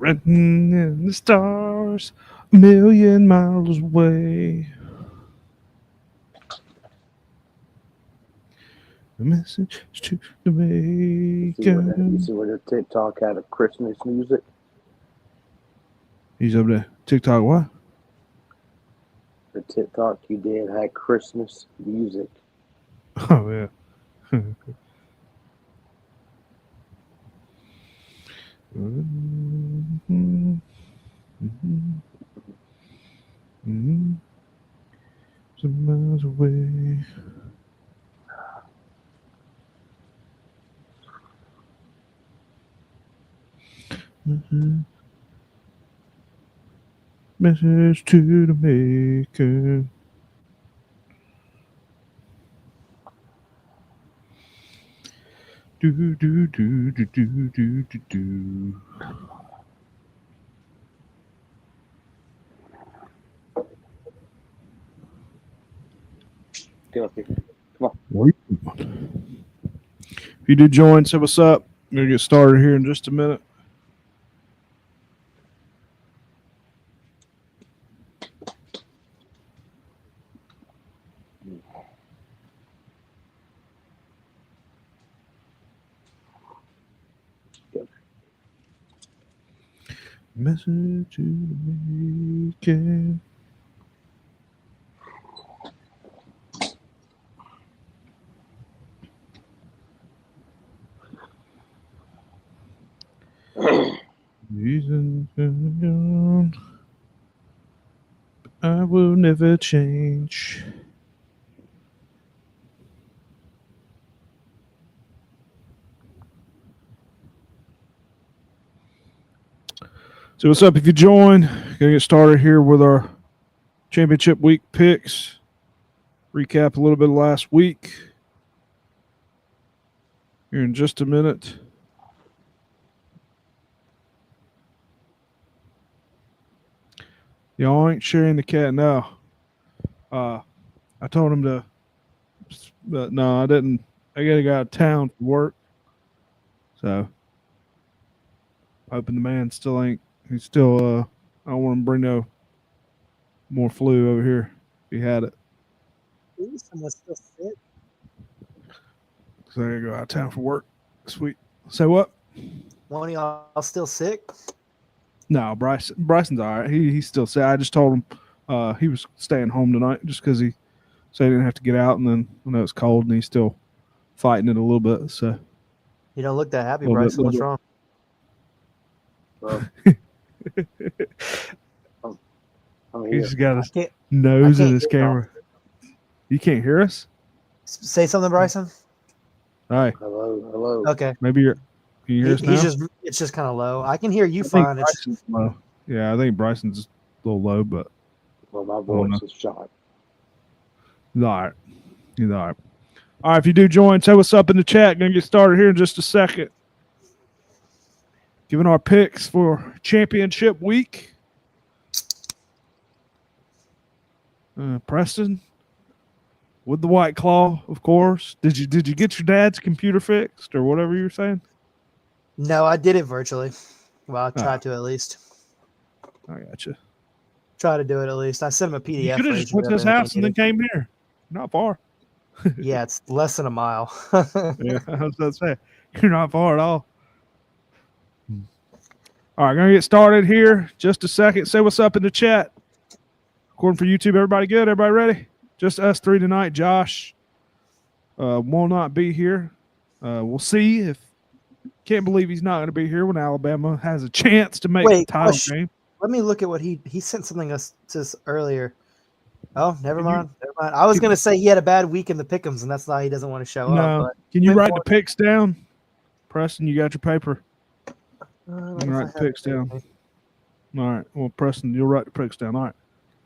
Written in the stars, a million miles away. A message to You Jamaica. see where the TikTok had of Christmas music? He's up there. TikTok what? The TikTok you did had Christmas music. Oh, yeah. Some miles away. Message to the maker. Do do do do do do do do. Get up here. Come on. If you do join, say what's up. I'm gonna get started here in just a minute. Message to the maker. Reasons gone. I will never change. So what's up if you join? Gonna get started here with our championship week picks. Recap a little bit of last week. Here in just a minute. Y'all ain't sharing the cat now. I told him to, but no, I didn't. I gotta go out of town for work. So hoping the man still ain't. He's still. I don't want him to bring no more flu over here. If he had it, Someone's still sick. so I gotta go out of town for work this week. Say what? One of y'all still sick? No, Bryson's all right. He's still sick. I just told him he was staying home tonight just because he said he didn't have to get out, and then I know it's cold, and he's still fighting it a little bit. So You don't look that happy, Little bit, Bryson. What's little wrong? Well, I'm here. he's got his can't- nose I in can't his hear y'all. camera. You can't hear us? Say something, Bryson. All right, Hello. Okay. maybe you're. Can you hear us now? It's just kind of low. I can hear you I think fine. It's Bryson's low. Yeah, I think Bryson's a little low, but Well, my voice is shot. he's all right. He's all right. All right, if you do join, say what's up in the chat. Going to get started here in just a second. Giving our picks for championship week. Preston with the White Claw, of course. Did you get your dad's computer fixed or whatever you were saying? no, I did it virtually. Well, I tried to at least. I got you. Try to do it at least. I sent him a PDF. You could have just went to his house and then came here. Not far. Yeah, it's less than a mile. Yeah, I was about to say you're not far at all. All right, gonna get started here. Just a second. Say what's up in the chat. According for YouTube, everybody good? Everybody ready? Just us three tonight. Josh will not be here. We'll see if. Can't believe he's not going to be here when Alabama has a chance to make the title game. Let me look at what he sent something us earlier. Oh, never mind. I was going to say he had a bad week in the pick'ems, and that's why he doesn't want to show up. But can you write the picks down? Preston, you got your paper. you can write the picks down. All right. Well, Preston, you'll write the picks down. All right.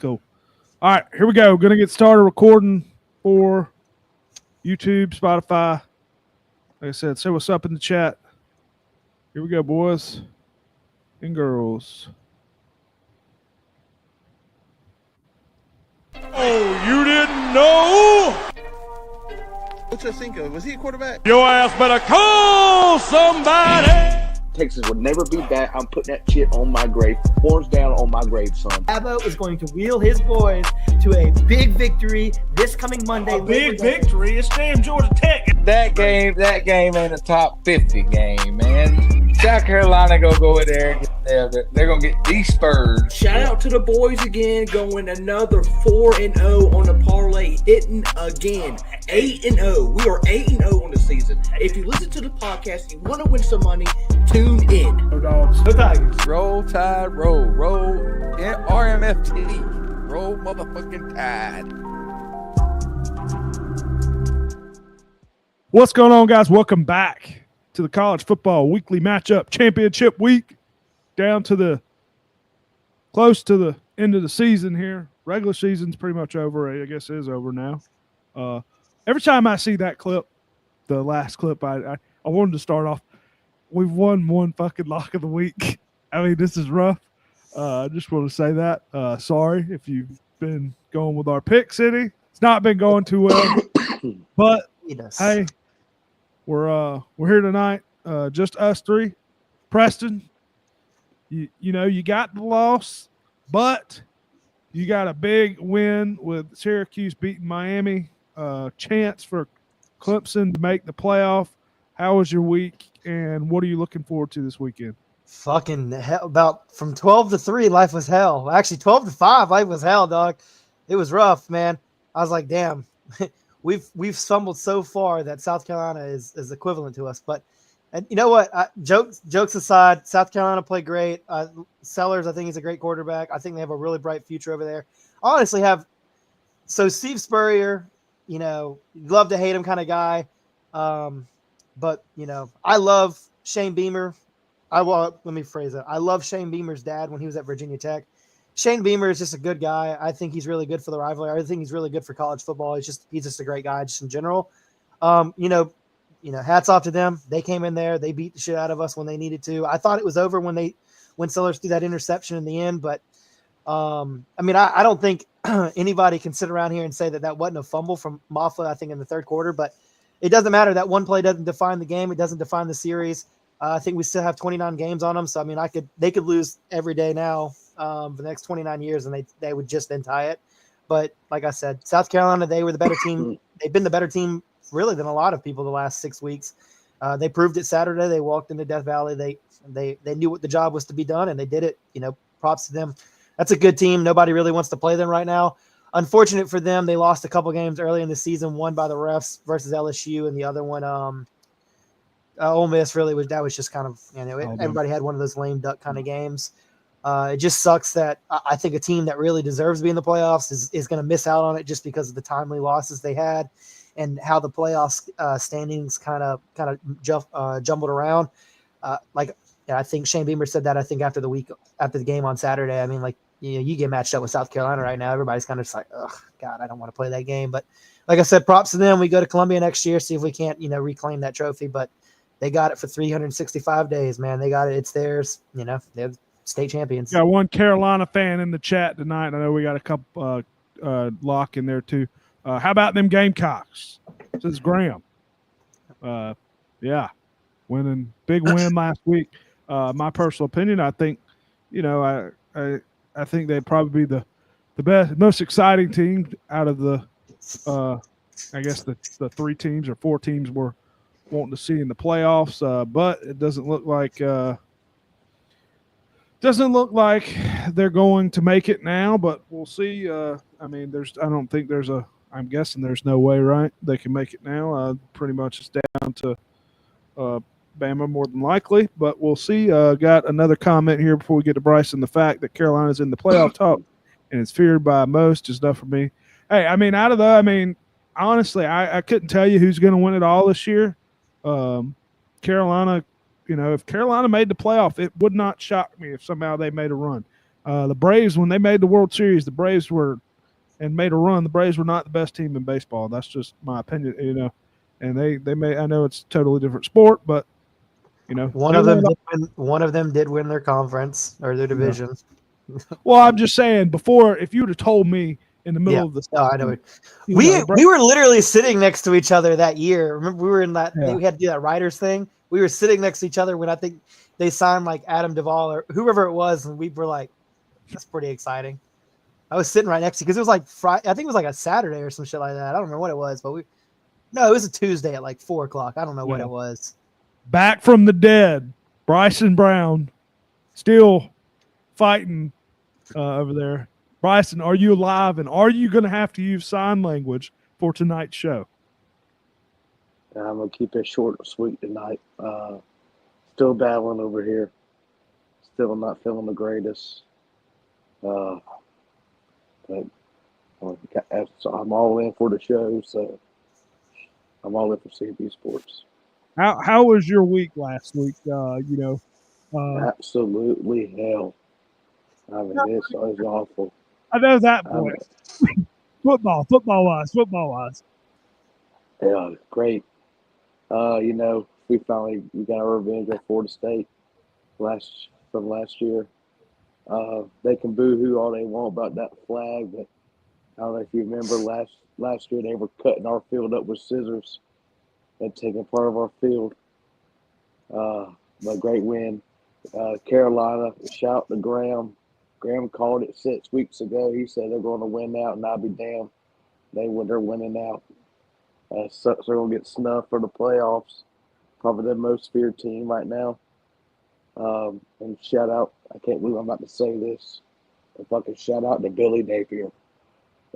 Cool. All right. Here we go. We're going to get started recording for YouTube, Spotify. Like I said, say what's up in the chat. Here we go, boys and girls. Oh, you didn't know? Ochocinco, was he a quarterback? Your ass better call somebody. Texas would never be back. I'm putting that shit on my grave. Horns down on my grave, son. Dabo is going to wheel his boys to a big victory this coming Monday. A big victory. It's damn Georgia Tech. That game ain't a top 50 game, man. South Carolina go in there. They're gonna get these Spurs. Shout out to the boys again, going another 4-0 on the parlay, hitting again. 8-0. We are 8-0 on the season. If you listen to the podcast, you want to win some money, tune in. No dogs. Go Tigers. Roll Tide, roll RMFT, roll motherfucking Tide. What's going on, guys? Welcome back to the college football weekly matchup championship week. Down to the close to the end of the season here. Regular season's pretty much over. I guess it is over now. Every time I see that clip, the last clip, I wanted to start off. We've won one fucking lock of the week. I mean, this is rough. I just want to say that. Sorry if you've been going with our pick city. It's not been going too well, but hey, we're here tonight. Just us three. Preston, you know you got the loss, but you got a big win with Syracuse beating Miami. Chance for Clemson to make the playoff. How was your week, and what are you looking forward to this weekend? Fucking hell, about from 12 to 3, life was hell. Actually, 12 to 5, life was hell, dog. It was rough, man. I was like, damn, we've stumbled so far that South Carolina is equivalent to us. But and you know what? Jokes aside, South Carolina played great. Sellers, I think he's a great quarterback. I think they have a really bright future over there. I honestly have – so Steve Spurrier, you know, love to hate him kind of guy. But, you know, I love Shane Beamer. Let me phrase it. I love Shane Beamer's dad when he was at Virginia Tech. Shane Beamer is just a good guy. I think he's really good for the rivalry. I think he's really good for college football. He's just a great guy just in general. You know, hats off to them. They came in there. They beat the shit out of us when they needed to. I thought it was over when Sellers threw that interception in the end. But, I mean, I don't think anybody can sit around here and say that wasn't a fumble from Maffa, I think, in the third quarter. But it doesn't matter. That one play doesn't define the game. It doesn't define the series. I think we still have 29 games on them. So, I mean, they could lose every day now for the next 29 years, and they would just then tie it. But like I said, South Carolina, they were the better team. They've been the better team really than a lot of people the last 6 weeks. They proved it Saturday. They walked into Death Valley. They knew what the job was to be done, and they did it. You know, props to them. That's a good team. Nobody really wants to play them right now. Unfortunate for them, they lost a couple games early in the season, one by the refs versus LSU, and the other one, Ole Miss really was just kind of, you know, everybody had one of those lame duck kind of games. It just sucks that I think a team that really deserves to be in the playoffs is going to miss out on it just because of the timely losses they had and how the playoffs standings kind of jumbled around. I think Shane Beamer said that, I think after the game on Saturday. I mean, like, you know, you get matched up with South Carolina right now. Everybody's kind of just like, oh God, I don't want to play that game. But like I said, props to them. We go to Columbia next year, see if we can't, you know, reclaim that trophy. But they got it for 365 days, man. They got it. It's theirs. You know, they're state champions. Got one Carolina fan in the chat tonight. I know we got a couple lock in there too. How about them Gamecocks? This is Graham. Yeah, big win last week. My personal opinion, I think, you know, I think they'd probably be the best, most exciting team out of the, I guess the 3 teams or 4 teams we're wanting to see in the playoffs. But it doesn't look like they're going to make it now. But we'll see. I mean, I'm guessing there's no way, right? They can make it now. Pretty much it's down to Bama more than likely, but we'll see. Got another comment here before we get to Bryson. The fact that Carolina's in the playoff talk and it's feared by most is enough for me. Hey, I mean, honestly, I couldn't tell you who's going to win it all this year. Carolina, you know, if Carolina made the playoff, it would not shock me if somehow they made a run. The Braves, when they made the World Series, the Braves were not the best team in baseball. That's just my opinion, you know. And they may, I know it's a totally different sport, but you know, one of them did win their conference or their division. Yeah. Well, I'm just saying, before, if you would have told me in the middle of the season, I know. We were literally sitting next to each other that year. Remember, we were in that we had to do that writers thing. We were sitting next to each other when I think they signed like Adam Duvall or whoever it was, and we were like, that's pretty exciting. I was sitting right next to you because it was like Friday. I think it was like a Saturday or some shit like that. I don't remember what it was, but no, it was a Tuesday at like 4:00. I don't know what it was. Back from the dead, Bryson Brown, still fighting over there. Bryson, are you alive? And are you going to have to use sign language for tonight's show? I'm going to keep it short and sweet tonight. Still battling over here. Still not feeling the greatest. But I'm all in for the show, so I'm all in for C&BSports. How was your week last week? Absolutely hell. I mean, it's awful. I know that point. Football wise. Yeah, great. We got our revenge on Florida State from last year. They can boo-hoo all they want about that flag, but I don't know if you remember last year they were cutting our field up with scissors and taking part of our field. But great win. Carolina, shout to Graham. Graham called it 6 weeks ago. He said they're going to win out, and I'll be damned. They're winning out. So they're going to get snuffed for the playoffs. Probably the most feared team right now. And shout out, I can't believe I'm about to say this, but fucking shout out to Billy Napier.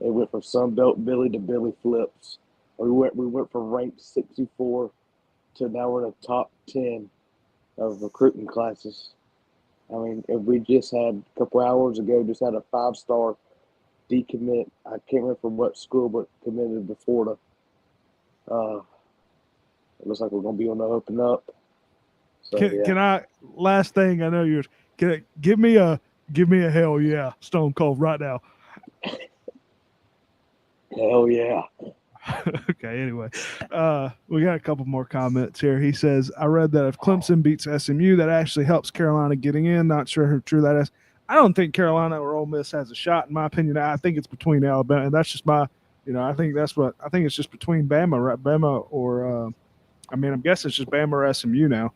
They went from Sunbelt Billy to Billy Flips. We went from ranked 64 to now we're in the top 10 of recruiting classes. I mean, if we just had a couple hours ago, just had a 5-star decommit. I can't remember from what school, but committed to Florida. It looks like we're going to be on the open up. So, Can I? Last thing I know yours. Give me a hell yeah, Stone Cold right now. Hell yeah. Okay, anyway, we got a couple more comments here. He says, I read that if Clemson beats SMU, that actually helps Carolina getting in. Not sure how true that is. I don't think Carolina or Ole Miss has a shot, in my opinion. I think it's between Alabama, and that's just my, I think it's just between Bama, right? Bama or, I'm guessing it's just Bama or SMU now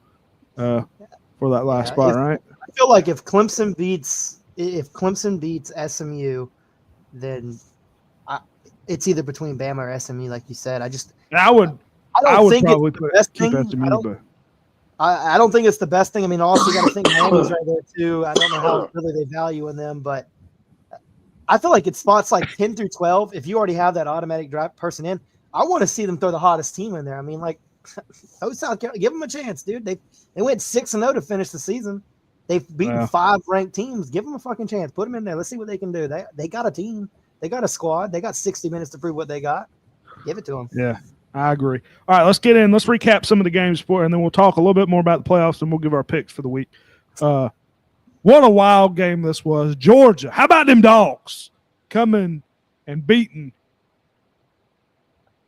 for that last spot, right? I feel like if Clemson beats SMU, then it's either between Bama or SMU, like you said. I would think probably it's the best keep thing. SMU, but I don't think it's the best thing. I mean, also you got to think Miami's right there too. I don't know how really they value in them, but I feel like it's spots like 10 through 12. If you already have that automatic draft person in, I want to see them throw the hottest team in there. I mean, like, South Carolina, give them a chance, dude. They went 6-0 to finish the season. They've beaten 5 ranked teams. Give them a fucking chance. Put them in there. Let's see what they can do. They got a team. They got a squad. They got 60 minutes to prove what they got. Give it to them. Yeah, I agree. All right, let's get in. Let's recap some of the games, and then we'll talk a little bit more about the playoffs, and we'll give our picks for the week. What a wild game this was. Georgia, how about them dogs coming and beating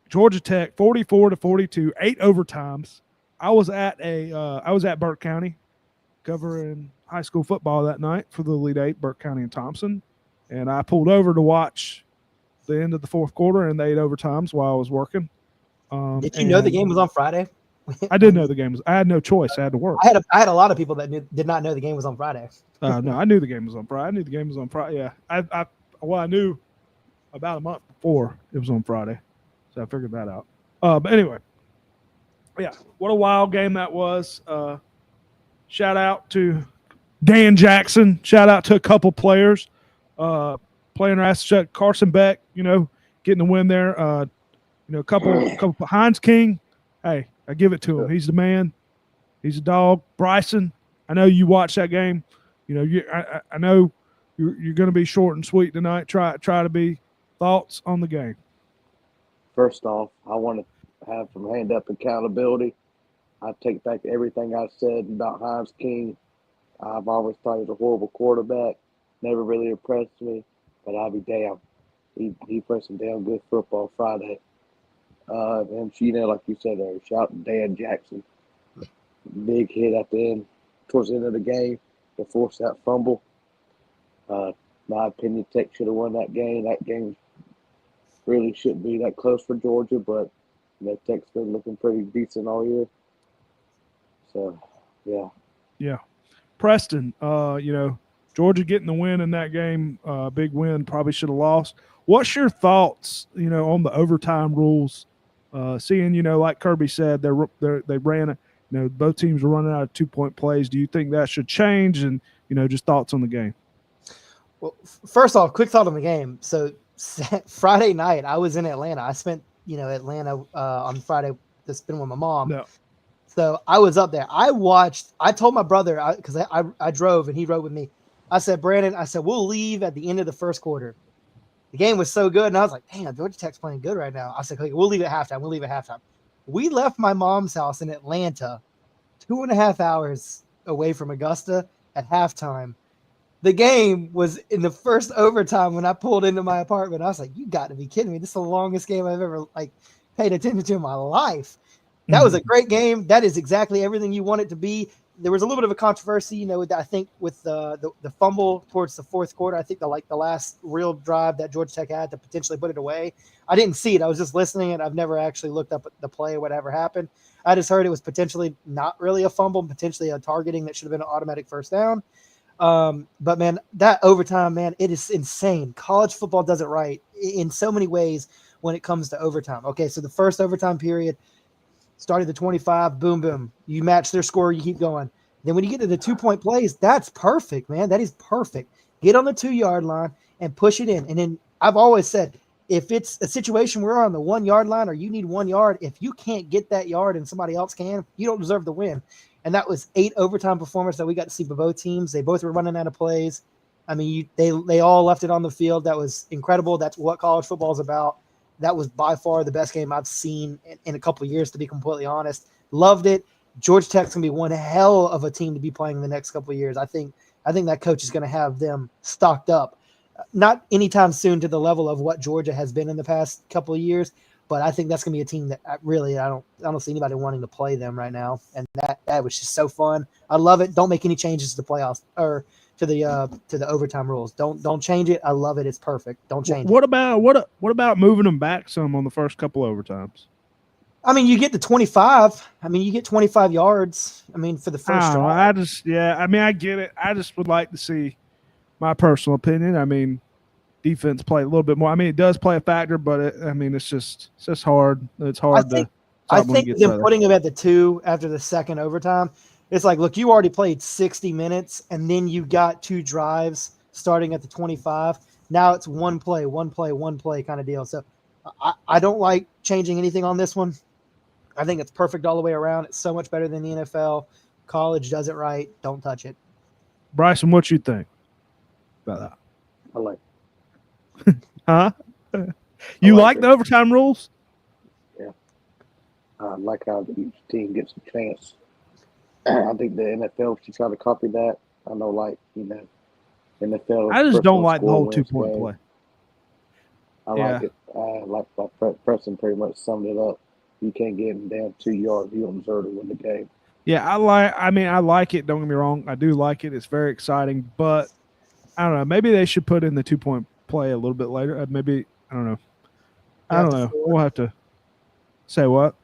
Georgia Tech 44-42, 8 overtimes. I was at Burke County covering high school football that night for the Elite Eight, Burke County and Thompson. And I pulled over to watch the end of the fourth quarter and the 8 overtimes while I was working. Did you know the game was on Friday? I did know the game was. I had no choice. I had to work. I had a lot of people that did not know the game was on Friday. No, I knew the game was on Friday. I knew the game was on Friday. Yeah, I knew about a month before it was on Friday, so I figured that out. But anyway, yeah, what a wild game that was. Shout out to Dan Jackson. Shout out to a couple players. Playing ass Carson Beck, getting the win there. A couple Heinz King. Hey, I give it to him. He's the man. He's a dog. Bryson, I know you watched that game. I know you're going to be short and sweet tonight. Try to be thoughts on the game. First off, I want to have some hand up accountability. I take back everything I said about Heinz King. I've always thought he was a horrible quarterback. Never really impressed me, but I'll be damned. He played some damn good football Friday. And like you said, shout out to Dan Jackson. Big hit at the end, towards the end of the game, to force that fumble. My opinion, Tech should have won that game. That game really shouldn't be that close for Georgia, but Tech's been looking pretty decent all year. So, yeah. Yeah. Preston, Georgia getting the win in that game, big win, probably should have lost. What's your thoughts, on the overtime rules? Seeing, like Kirby said, they ran, both teams were running out of 2-point plays. Do you think that should change? And, just thoughts on the game. Well, first off, quick thought on the game. So Friday night, I was in Atlanta. I spent, Atlanta on Friday to spend with my mom. No. So I was up there. I told my brother, because I drove and he rode with me. I said, Brandon, we'll leave at the end of the first quarter. The game was so good. And I was like, damn, Georgia Tech's playing good right now. I said, okay, we'll leave at halftime. We left my mom's house in Atlanta 2.5 hours away from Augusta at halftime. The game was in the first overtime when I pulled into my apartment. I was like, you got to be kidding me. This is the longest game I've ever paid attention to in my life. That was a great game. That is exactly everything you want it to be. There was a little bit of a controversy, I think with the fumble towards the fourth quarter. I think the last real drive that Georgia Tech had to potentially put it away. I didn't see it. I was just listening, and I've never actually looked up at the play or whatever happened. I just heard it was potentially not really a fumble, potentially a targeting that should have been an automatic first down. But man, that overtime, man, it is insane. College football does it right in so many ways when it comes to overtime. Okay, so the first overtime period started the 25, boom, boom. You match their score, you keep going. Then when you get to the 2-point plays, that's perfect, man. That is perfect. Get on the 2-yard line and push it in. And then I've always said, if it's a situation where we're on the 1-yard line or you need 1 yard, if you can't get that yard and somebody else can, you don't deserve the win. And that was 8 overtime performance that we got to see by both teams. They both were running out of plays. I mean, they all left it on the field. That was incredible. That's what college football is about. That was by far the best game I've seen in a couple of years, to be completely honest. Loved it. Georgia Tech's going to be one hell of a team to be playing in the next couple of years. I think that coach is going to have them stocked up. Not anytime soon to the level of what Georgia has been in the past couple of years, but I think that's going to be a team that I don't see anybody wanting to play them right now. And that was just so fun. I love it. Don't make any changes to the playoffs or to the overtime rules. Don't change it. I love it. It's perfect. Don't change What it. about moving them back some on the first couple overtimes? I mean, you get to 25. I mean, you get 25 yards. I mean, for the first drive. I get it. I just would like to see, my personal opinion, defense play a little bit more. I mean, it does play a factor, but it's just hard. It's hard I think them putting him at the 2 after the second overtime, it's like, look, you already played 60 minutes, and then you got 2 drives starting at the 25. Now it's one play kind of deal. So I don't like changing anything on this one. I think it's perfect all the way around. It's so much better than the NFL. College does it right. Don't touch it. Bryson, what you think about that? I like. Huh? You like the overtime rules? Yeah. I like how each team gets a chance. I think the NFL should try to copy that. I know, NFL. I just don't like the whole 2-point play. I like it. Like Preston pretty much summed it up. You can't get them down 2 yards. You don't deserve to win the game. Yeah, I like it. Don't get me wrong. I do like it. It's very exciting, but I don't know. Maybe they should put in the 2-point play a little bit later. Maybe, I don't know. I don't know. We'll have to say what?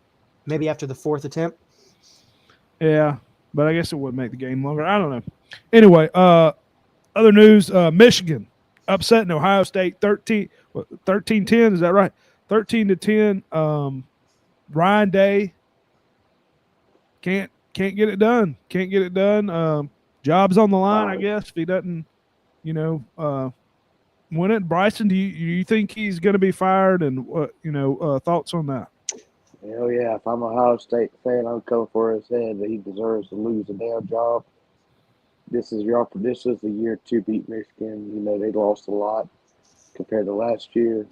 Maybe after the 4th attempt. Yeah, but I guess it would make the game longer. I don't know. Anyway, other news, Michigan upsetting Ohio State 13-10. Is that right? 13-10. Ryan Day can't get it done. Can't get it done. Job's on the line, I guess, if he doesn't, win it. Bryson, do you think he's going to be fired? And what thoughts on that? Hell yeah! If I'm an Ohio State fan, I'm coming for his head that he deserves to lose a damn job. This is the year to beat Michigan. They lost a lot compared to last year.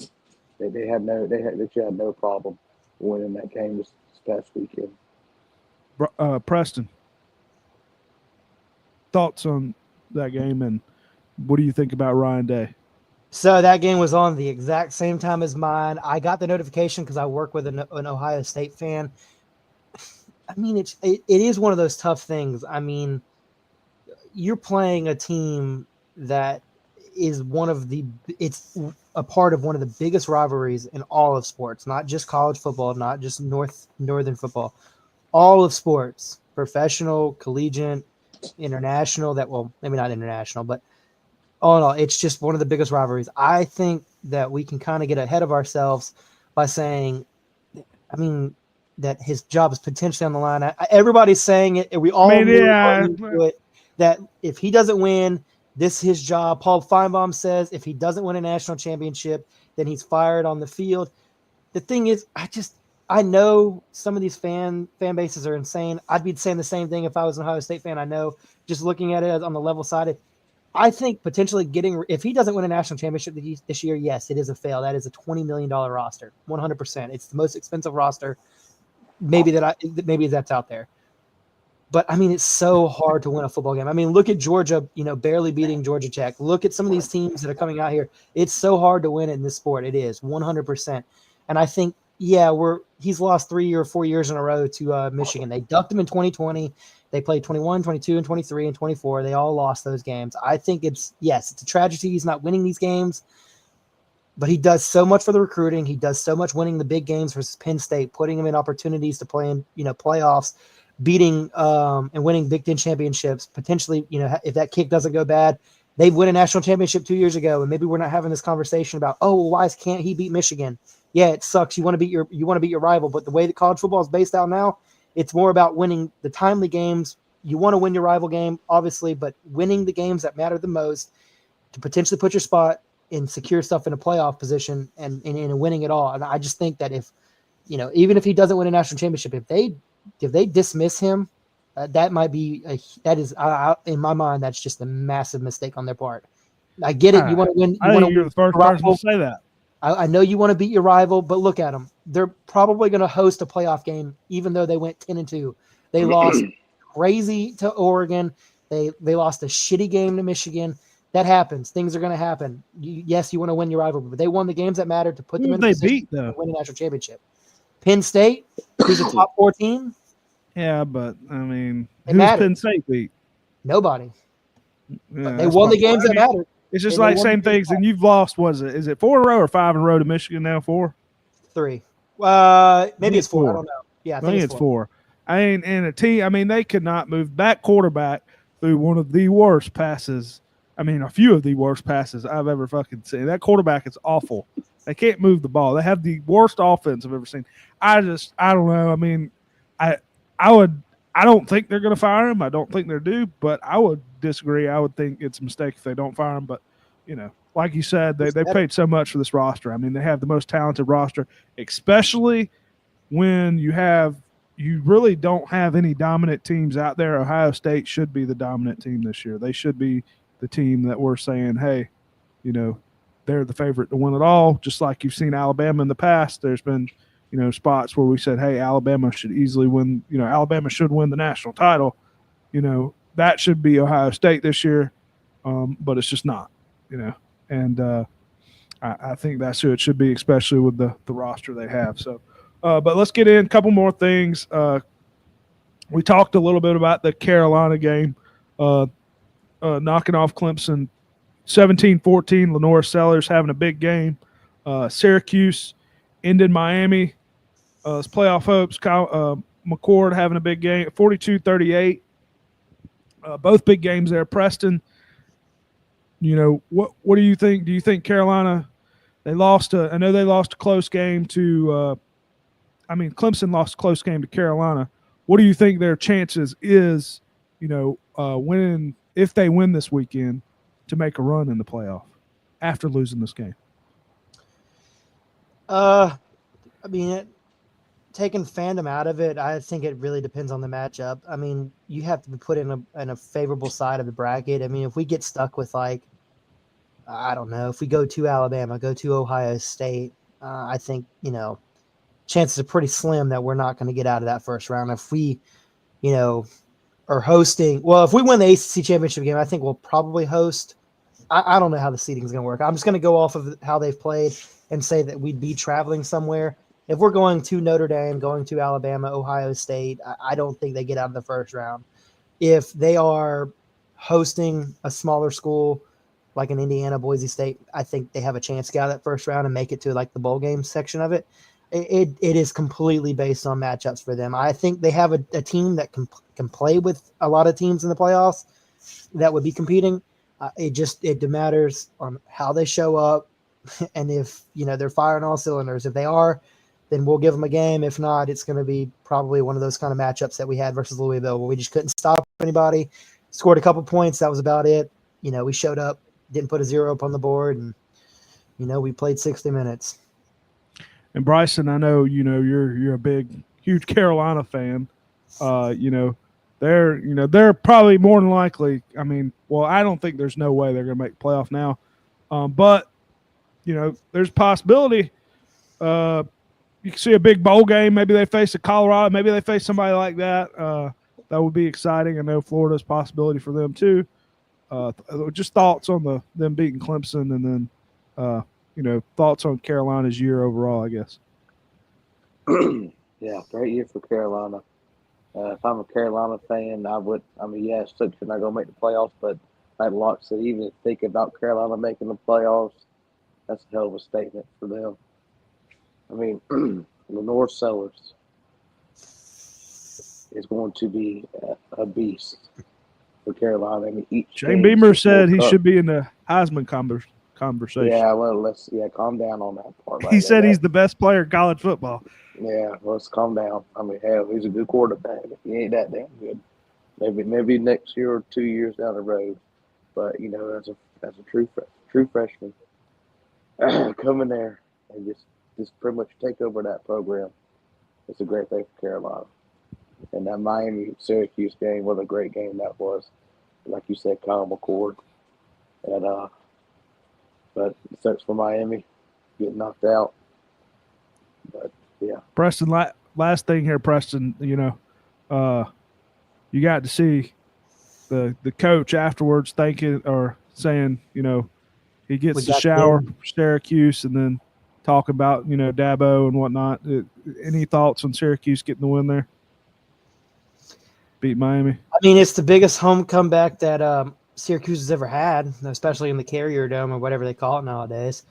They should have no problem winning that game this past weekend. Preston, thoughts on that game, and what do you think about Ryan Day? So that game was on the exact same time as mine. I got the notification because I work with an Ohio State fan. I mean, it is one of those tough things. I mean, you're playing a team that is it's a part of one of the biggest rivalries in all of sports, not just college football, not just northern football, all of sports, professional, collegiate, international that, well, maybe not international, but all in all, it's just one of the biggest rivalries. I think that we can kind of get ahead of ourselves by saying, I mean, that his job is potentially on the line. Everybody's saying it, and we all mean, knew yeah. going into it that if he doesn't win, this is his job. Paul Feinbaum says if he doesn't win a national championship, then he's fired on the field. The thing is, I know some of these fan bases are insane. I'd be saying the same thing if I was an Ohio State fan. I know, just looking at it on the level side, I think potentially if he doesn't win a national championship this year, yes, it is a fail. That is a $20 million roster, 100%. It's the most expensive roster maybe that's out there. But I mean, it's so hard to win a football game. I mean, look at Georgia, barely beating Georgia Tech. Look at some of these teams that are coming out here. It's so hard to win in this sport. It is 100%. And I think, he's lost 3 or 4 years in a row to Michigan. They ducked him in 2020. They played 21, 22, and 23, and 24. They all lost those games. I think it's a tragedy he's not winning these games, but he does so much for the recruiting. He does so much winning the big games versus Penn State, putting him in opportunities to play in, playoffs, beating and winning Big Ten championships. Potentially, if that kick doesn't go bad, they win a national championship 2 years ago, and maybe we're not having this conversation about, why can't he beat Michigan? Yeah, it sucks. You want to beat your rival, but the way that college football is based out now, it's more about winning the timely games. You want to win your rival game, obviously, but winning the games that matter the most to potentially put your spot and secure stuff in a playoff position and winning it all. And I just think that if, even if he doesn't win a national championship, if they dismiss him, that might be in my mind, that's just a massive mistake on their part. I get it. You want to win. I think you're the first person to say that. I know you want to beat your rival, but look at them. They're probably going to host a playoff game, even though they went 10-2. They lost crazy to Oregon. They lost a shitty game to Michigan. That happens. Things are going to happen. Yes, you want to win your rival, but they won the games that mattered to put them in a position to win a national championship. Penn State, who's a top 4 team. Yeah, but I mean, who's Penn State beat? Nobody. Yeah, they won the games that mattered. It's just like same things, and you've lost. Is it 4 in a row or 5 in a row to Michigan now? 4, 3. Maybe it's 4. I don't know. Yeah, I think it's 4. And a team. I mean, they could not move that quarterback through one of the worst passes. I mean, a few of the worst passes I've ever fucking seen. That quarterback is awful. They can't move the ball. They have the worst offense I've ever seen. I don't know. I mean, I don't think they're going to fire him. I don't think they're due, but I would disagree. I would think it's a mistake if they don't fire him. But, like you said, they paid so much for this roster. I mean, they have the most talented roster, especially when you really don't have any dominant teams out there. Ohio State should be the dominant team this year. They should be the team that we're saying, hey, they're the favorite to win it all. Just like you've seen Alabama in the past. There's been spots where we said, hey, Alabama should easily win. Alabama should win the national title. That should be Ohio State this year, but it's just not. And I think that's who it should be, especially with the roster they have. So, but let's get in a couple more things. We talked a little bit about the Carolina game, knocking off Clemson 17-14. Lenore Sellers having a big game. Syracuse ended Miami. It's playoff hopes. Kyle McCord having a big game, 42-38. Both big games there. Preston, what do you think? Do you think Carolina, I know they lost a close game to Clemson lost a close game to Carolina. What do you think their chances is, winning, if they win this weekend, to make a run in the playoff after losing this game? Taking fandom out of it, I think it really depends on the matchup. I mean, you have to be put in a favorable side of the bracket. I mean, if we get stuck with I don't know, if we go to Alabama, go to Ohio State, I think, chances are pretty slim that we're not going to get out of that first round. If we, are hosting, if we win the ACC championship game, I think we'll probably host. I don't know how the seeding is going to work. I'm just going to go off of how they've played and say that we'd be traveling somewhere. If we're going to Notre Dame, going to Alabama, Ohio State, I don't think they get out of the first round. If they are hosting a smaller school like an Indiana, Boise State, I think they have a chance to get out of that first round and make it to the bowl game section of it. It is completely based on matchups for them. I think they have a team that can play with a lot of teams in the playoffs that would be competing. It matters on how they show up, and if they're firing all cylinders. If they are, then we'll give them a game. If not, it's going to be probably one of those kind of matchups that we had versus Louisville, where we just couldn't stop anybody. Scored a couple points, that was about it. We showed up, didn't put a 0 up on the board, and we played 60 minutes. And Bryson, I know you're a big, huge Carolina fan. They're probably more than likely. I mean, well, I don't think there's no way they're going to make playoff now, but there's a possibility. You can see a big bowl game. Maybe they face a Colorado. Maybe they face somebody like that. That would be exciting. I know Florida's a possibility for them too. Just thoughts on them beating Clemson, and then thoughts on Carolina's year overall, I guess. Yeah, great year for Carolina. If I'm a Carolina fan, it sucks they're not going to make the playoffs, but like Locke said, even think about Carolina making the playoffs, that's a hell of a statement for them. I mean, Lenore Sellers is going to be a beast for Carolina. I mean, Shane Beamer said he should be in the Heisman conversation. Yeah, well, calm down on that part. He said he's the best player in college football. Yeah, let's calm down. I mean, hell, he's a good quarterback. He ain't that damn good. Maybe next year or 2 years down the road. But as a true freshman, come in there and just pretty much take over that program. It's a great thing for Carolina. And that Miami-Syracuse game, what a great game that was. Like you said, Kyle McCord. And but it sucks for Miami getting knocked out. But yeah, Preston. Last thing here, Preston. You got to see the coach afterwards thinking or saying, he gets the shower for Syracuse, and then talk about Dabo and whatnot. Any thoughts on Syracuse getting the win there? Beat Miami. I mean, it's the biggest home comeback that Syracuse has ever had, especially in the Carrier Dome or whatever they call it nowadays.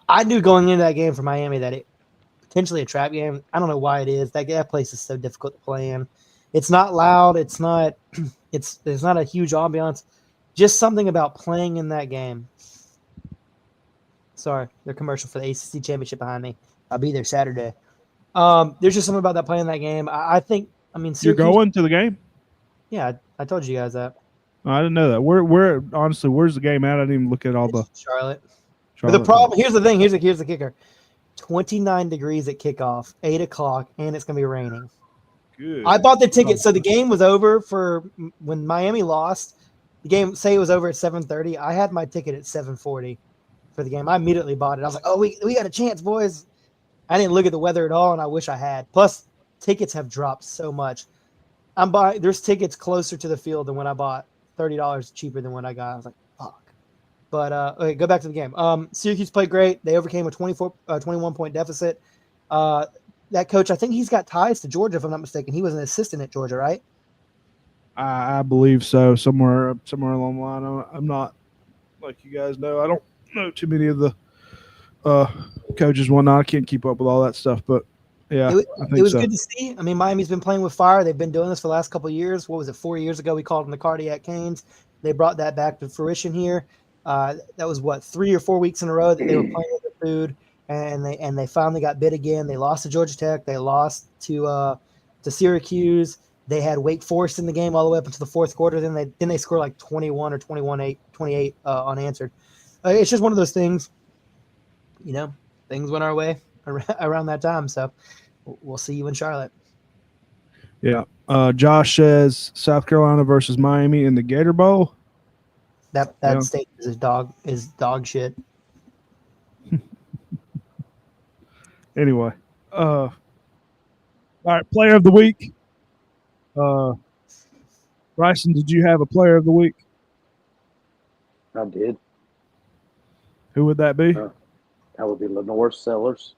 I knew going into that game for Miami that it potentially a trap game. I don't know why it is. That place is so difficult to play in. It's not loud. It's not. There's not a huge ambiance. Just something about playing in that game. Sorry, the commercial for the ACC championship behind me. I'll be there Saturday. There's just something about that playing that game. I think. I mean, Syracuse, you're going to the game? Yeah, I told you guys that. Oh, I didn't know that. Where honestly, where's the game at? I didn't even look at all the Charlotte. But the problem here's the thing. Here's the kicker. 29 degrees at kickoff, 8 o'clock, and it's gonna be raining. Good. I bought the ticket, so the game was over for when Miami lost. The game, say it was over at 7:30. I had my ticket at 7:40 for the game. I immediately bought it. I was like, "Oh, we got a chance, boys." I didn't look at the weather at all, and I wish I had. Plus, tickets have dropped so much. There's tickets closer to the field than when I bought, $30 cheaper than when I got. I was like, fuck. But okay, go back to the game. Syracuse played great. They overcame a 21-point deficit. That coach, I think he's got ties to Georgia, if I'm not mistaken. He was an assistant at Georgia, right? I believe so. Somewhere along the line. I'm not, like you guys know, I don't know too many of the coaches and whatnot. I can't keep up with all that stuff, but yeah, it was good to see. I mean, Miami's been playing with fire. They've been doing this for the last couple of years. What was it, 4 years ago? We called them the Cardiac Canes. They brought that back to fruition here. That was 3 or 4 weeks in a row that they were playing with the food, and they finally got bid again. They lost to Georgia Tech. They lost to Syracuse. They had Wake Forest in the game all the way up into the fourth quarter. Then they scored like 21 or 28 unanswered. It's just one of those things. Things went our way around that time. So we'll see you in Charlotte. Yeah. Josh says South Carolina versus Miami in the Gator Bowl. That state is dog shit. Anyway. All right, player of the week. Bryson, did you have a player of the week? I did. Who would that be? That would be Lenore Sellers.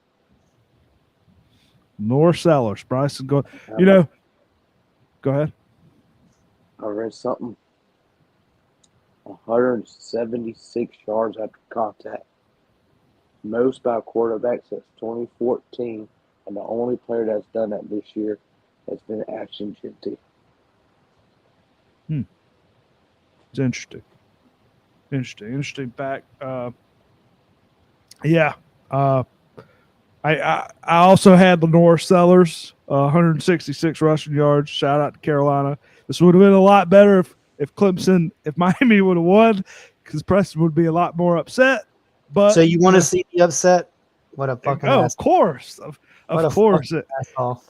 Lenore Sellers. Bryson, go ahead. I read something. 176 yards after contact. Most by quarterbacks since 2014 and the only player that's done that this year has been Ashton Genty. It's interesting. Interesting fact. Yeah. I also had Lenore Sellers, 166 rushing yards. Shout out to Carolina. This would have been a lot better if Miami would have won, because Preston would be a lot more upset. But So you want to see me upset? What a fucking ass! of course, of course. Asshole.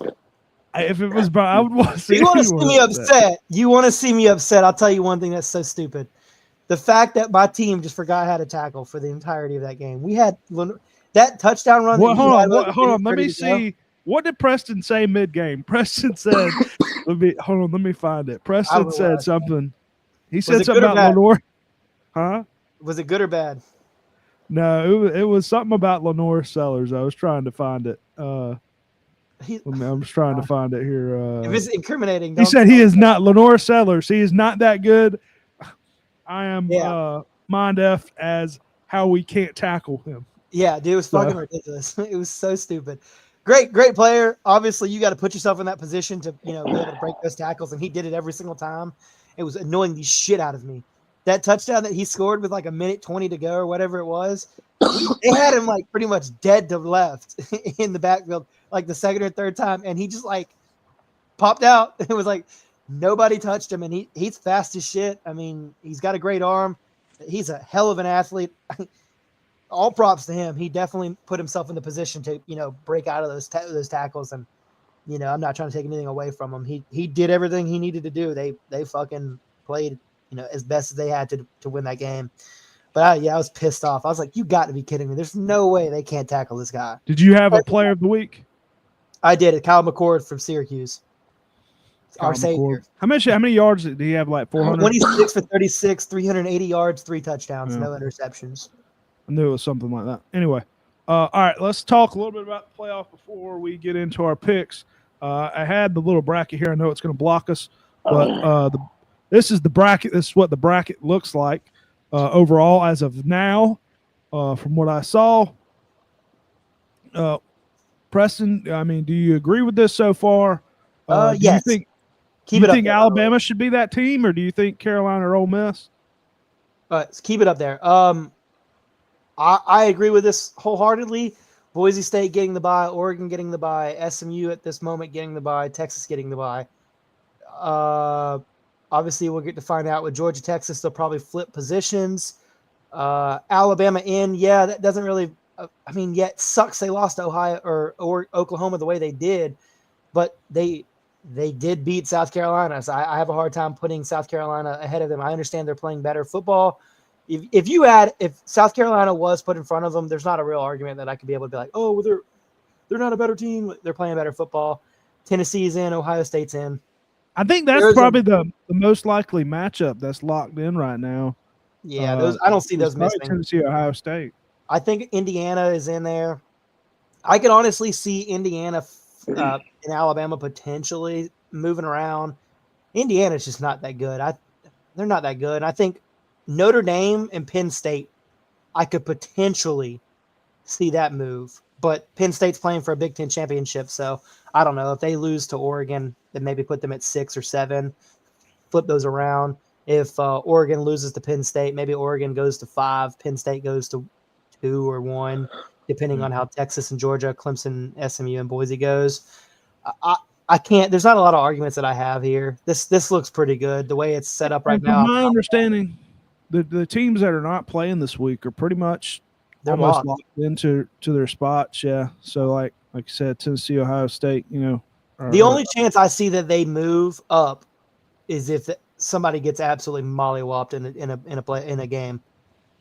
If it was, I would want to see. You want to see me upset? You want to see me upset? I'll tell you one thing that's so stupid: the fact that my team just forgot how to tackle for the entirety of that game. We had that touchdown run. Well, hold on. Let me see. What did Preston say mid-game? Preston said, "Let me find it." Preston said something. He said something about Lenore. Huh? Was it good or bad? No, it was something about Lenore Sellers. I was trying to find it. I'm just trying to find it here. If it's incriminating, he said he is not Lenore Sellers. He is not that good. I am mind F as how we can't tackle him. Yeah, dude, it was fucking ridiculous. It was so stupid. Great player. Obviously, you got to put yourself in that position to, be able to break those tackles, and he did it every single time. It was annoying the shit out of me. That touchdown that he scored with like a minute 20 to go or whatever it was, they had him like pretty much dead to left in the backfield, like the second or third time, and he just like popped out. It was like nobody touched him, and he's fast as shit. I mean, he's got a great arm. He's a hell of an athlete. All props to him. He definitely put himself in the position to, break out of those tackles. And, I'm not trying to take anything away from him. He did everything he needed to do. They fucking played, as best as they had to win that game. But I was pissed off. I was like, you got to be kidding me. There's no way they can't tackle this guy. Did you have a player of the week? I did. Kyle McCord from Syracuse. Our savior. How many yards did he have? Like 400? 26 for 36, 380 yards, 3 touchdowns, no interceptions. I knew it was something like that. Anyway, all right, let's talk a little bit about the playoff before we get into our picks. I had the little bracket here. I know it's going to block us, but this is the bracket. This is what the bracket looks like overall as of now, from what I saw. Preston, I mean, do you agree with this so far? Yes. Do you think Alabama should be that team, or do you think Carolina or Ole Miss? Keep it up there. I agree with this wholeheartedly. Boise State getting the bye, Oregon getting the bye, SMU at this moment getting the bye, Texas getting the bye. Obviously, we'll get to find out with Georgia, Texas. They'll probably flip positions. Alabama in, that doesn't really. It sucks they lost to Ohio or Oklahoma the way they did, but they did beat South Carolina. So I have a hard time putting South Carolina ahead of them. I understand they're playing better football. If South Carolina was put in front of them, there's not a real argument that I could be able to be like, oh, well, they're not a better team. They're playing better football. Tennessee's in, Ohio State's in. I think that's probably the most likely matchup that's locked in right now. Yeah, I don't see those missing. Tennessee, Ohio State. I think Indiana is in there. I could honestly see Indiana and Alabama potentially moving around. Indiana's just not that good. They're not that good. I think Notre Dame and Penn State, I could potentially see that move. But Penn State's playing for a Big Ten championship, so I don't know. If they lose to Oregon, then maybe put them at 6 or 7, flip those around. If Oregon loses to Penn State, maybe Oregon goes to 5, Penn State goes to 2 or 1, depending on how Texas and Georgia, Clemson, SMU, and Boise goes. I can't. There's not a lot of arguments that I have here. This looks pretty good the way it's set up right now. From my understanding, the teams that are not playing this week are pretty much almost locked into their spots. Yeah. So like you said, Tennessee, Ohio State. The only chance I see that they move up is if somebody gets absolutely mollywopped in a game.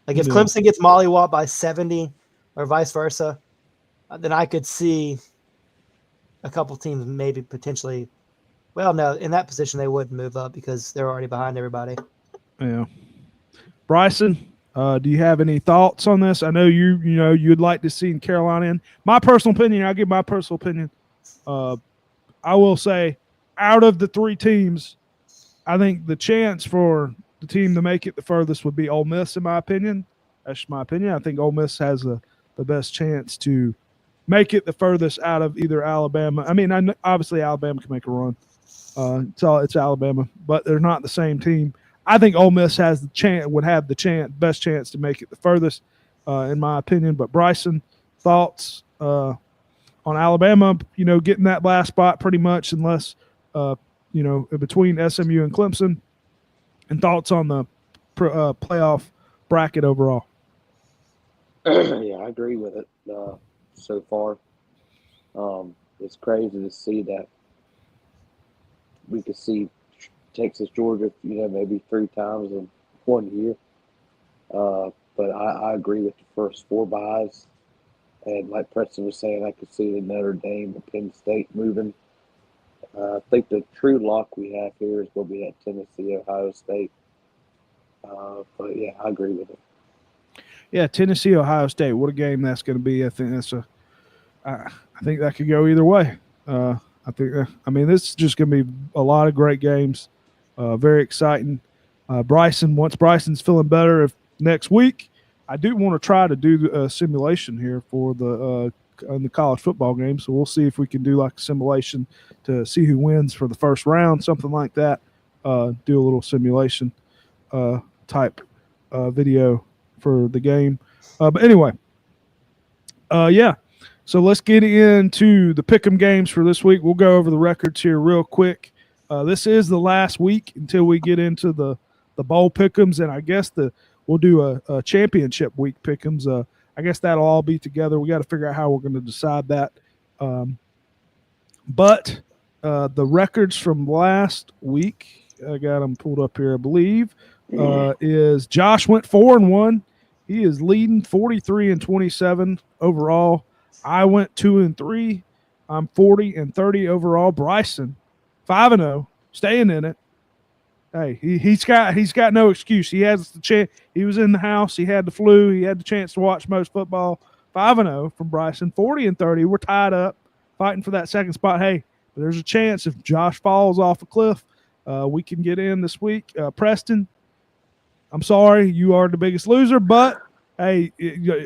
Like if Clemson gets mollywopped by 70 or vice versa, then I could see a couple teams maybe potentially. Well, no, in that position they wouldn't move up because they're already behind everybody. Yeah. Bryson, do you have any thoughts on this? I know you'd like to see Carolina in. My personal opinion, I'll give my personal opinion. I will say, out of the 3 teams, I think the chance for the team to make it the furthest would be Ole Miss, in my opinion. That's my opinion. I think Ole Miss has the best chance to, make it the furthest out of either Alabama. I mean, obviously Alabama can make a run. It's Alabama, but they're not the same team. I think Ole Miss would have the best chance to make it the furthest, in my opinion. But Bryson, thoughts on Alabama? Getting that last spot pretty much, unless between SMU and Clemson, and thoughts on the playoff bracket overall. Yeah, I agree with it so far. It's crazy to see that we could see Texas, Georgia, maybe 3 times in 1 year. But I agree with the first 4 buys. And like Preston was saying, I could see the Notre Dame and Penn State moving. I think the true lock we have here is going to be at Tennessee, Ohio State. But yeah, I agree with it. Yeah, Tennessee, Ohio State. What a game that's going to be. I think that could go either way. This is just going to be a lot of great games. Very exciting. Once Bryson's feeling better next week, I do want to try to do a simulation here for the college football game. So we'll see if we can do like a simulation to see who wins for the first round, something like that. Do a little simulation type video for the game. But anyway, yeah. So let's get into the pick'em games for this week. We'll go over the records here real quick. This is the last week until we get into the bowl pick'ems, and I guess we'll do a championship week pick'ems. I guess that'll all be together. We got to figure out how we're going to decide that. But the records from last week, I got them pulled up here, I believe, is Josh went 4-1. He is leading 43-27 overall. I went 2-3. I'm 40-30 overall. Bryson, 5-0, staying in it. Hey, he's got no excuse. He has the chance. He was in the house. He had the flu. He had the chance to watch most football. 5-0 from Bryson. 40-30. We're tied up, fighting for that second spot. Hey, there's a chance if Josh falls off a cliff, we can get in this week. Preston, I'm sorry, you are the biggest loser, but hey,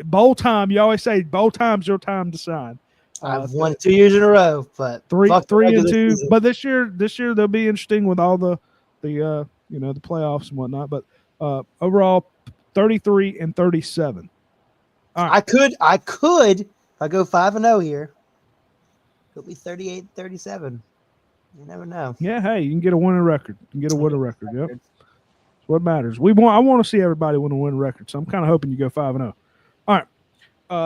bowl time. You always say bowl time's your time to shine. I've won 2 years in a row, but 3-2. Season. But this year they'll be interesting with all the playoffs and whatnot. But overall, 33-37. All right. I could if I go 5-0 here. It'll be 38-37. You never know. Yeah, hey, you can get a winning record. Yep. That's what matters. I want to see everybody win a winning record. So I'm kind of hoping you go 5-0. All right.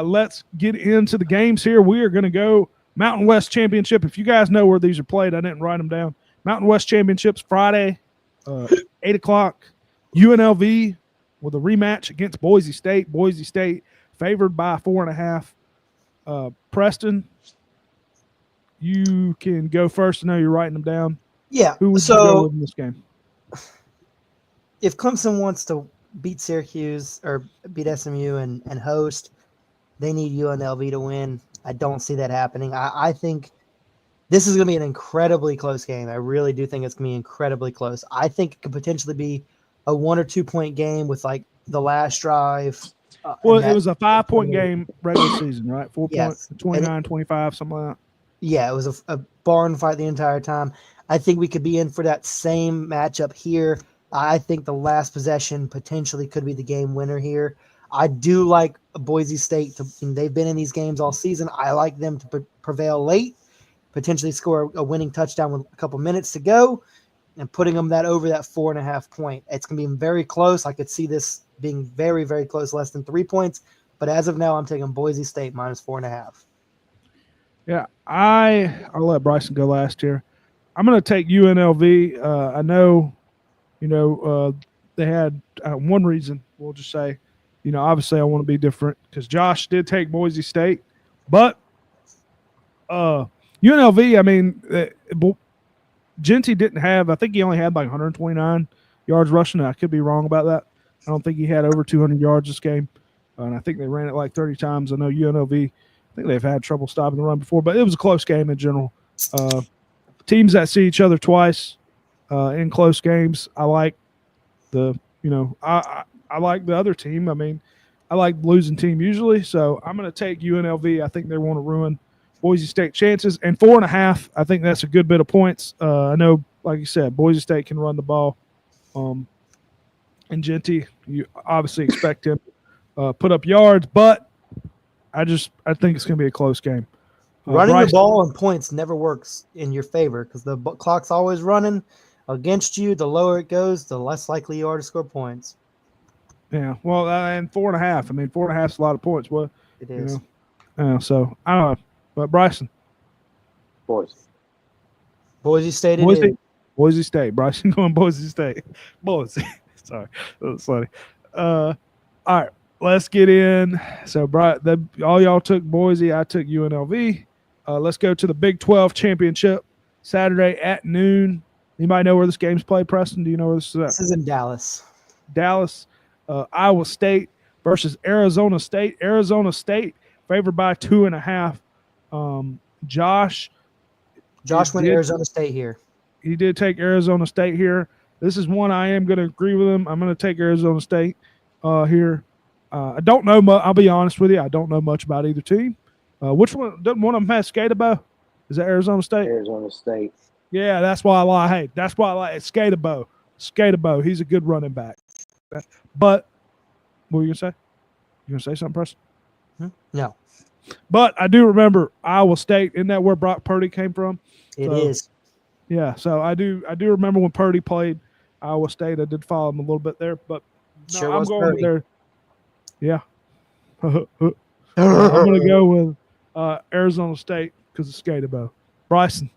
Let's get into the games here. We are going to go Mountain West Championship. If you guys know where these are played, I didn't write them down. Mountain West Championships Friday, 8 o'clock. UNLV with a rematch against Boise State. Boise State favored by 4.5. Preston, you can go first. I know you're writing them down. Yeah. Who would you go with in this game? If Clemson wants to beat Syracuse or beat SMU and host, they need UNLV to win. I don't see that happening. I think this is going to be an incredibly close game. I really do think it's going to be incredibly close. I think it could potentially be a 1 or 2 point game with like the last drive. Well, it was a 5-point game regular season, right? 4 Yes. points, 29, 25, something like that. Yeah, it was a barn fight the entire time. I think we could be in for that same matchup here. I think the last possession potentially could be the game winner here. I do like Boise State. They've been in these games all season. I like them to prevail late, potentially score a winning touchdown with a couple minutes to go, and putting them over that 4.5 point. It's going to be very close. I could see this being very, very close, less than 3 points. But as of now, I'm taking Boise State minus 4.5. Yeah, I'll let Bryson go last here. I'm going to take UNLV. I know, they had one reason. We'll just say, obviously I want to be different because Josh did take Boise State, but UNLV. I mean, Genty didn't have. I think he only had like 129 yards rushing. I could be wrong about that. I don't think he had over 200 yards this game, and I think they ran it like 30 times. I know UNLV. I think they've had trouble stopping the run before, but it was a close game in general. Teams that see each other twice in close games, I like I like the other team. I mean, I like losing team usually, so I'm going to take UNLV. I think they want to ruin Boise State chances. And 4.5, I think that's a good bit of points. I know, like you said, Boise State can run the ball. And Genty, you obviously expect him to put up yards, but I think it's going to be a close game. Running Bryce, the ball and points never works in your favor because the clock's always running against you. The lower it goes, the less likely you are to score points. Yeah, well, and 4.5. I mean, 4.5 is a lot of points. What It is. So I don't know, but Bryson, Boise. Boise State. Boise State. Bryson going Boise State. Boise. Sorry, that's funny. All right, let's get in. So, all y'all took Boise. I took UNLV. Let's go to the Big 12 championship Saturday at noon. Anybody know where this game's played? Preston, do you know where this is at? This is in Dallas. Dallas, Iowa State versus Arizona State. Arizona State favored by 2.5. Josh went Arizona State here. He did take Arizona State here. This is one I am going to agree with him. I'm going to take Arizona State here. I don't know much. I'll be honest with you. I don't know much about either team. Which one? Doesn't one of them have Skatabo? Is that Arizona State? Arizona State. Yeah, that's why I like. Hey, that's why I like it. Skatabo. Skatabo. He's a good running back. But what were you gonna say? You gonna say something, Preston? No, but I do remember Iowa State. Isn't that where Brock Purdy came from? It is. Yeah, so I do remember when Purdy played Iowa State. I did follow him a little bit there, but Sure I'm was going Purdy. with their. Yeah, I'm going to go with Arizona State because of Skatabo. Bryson.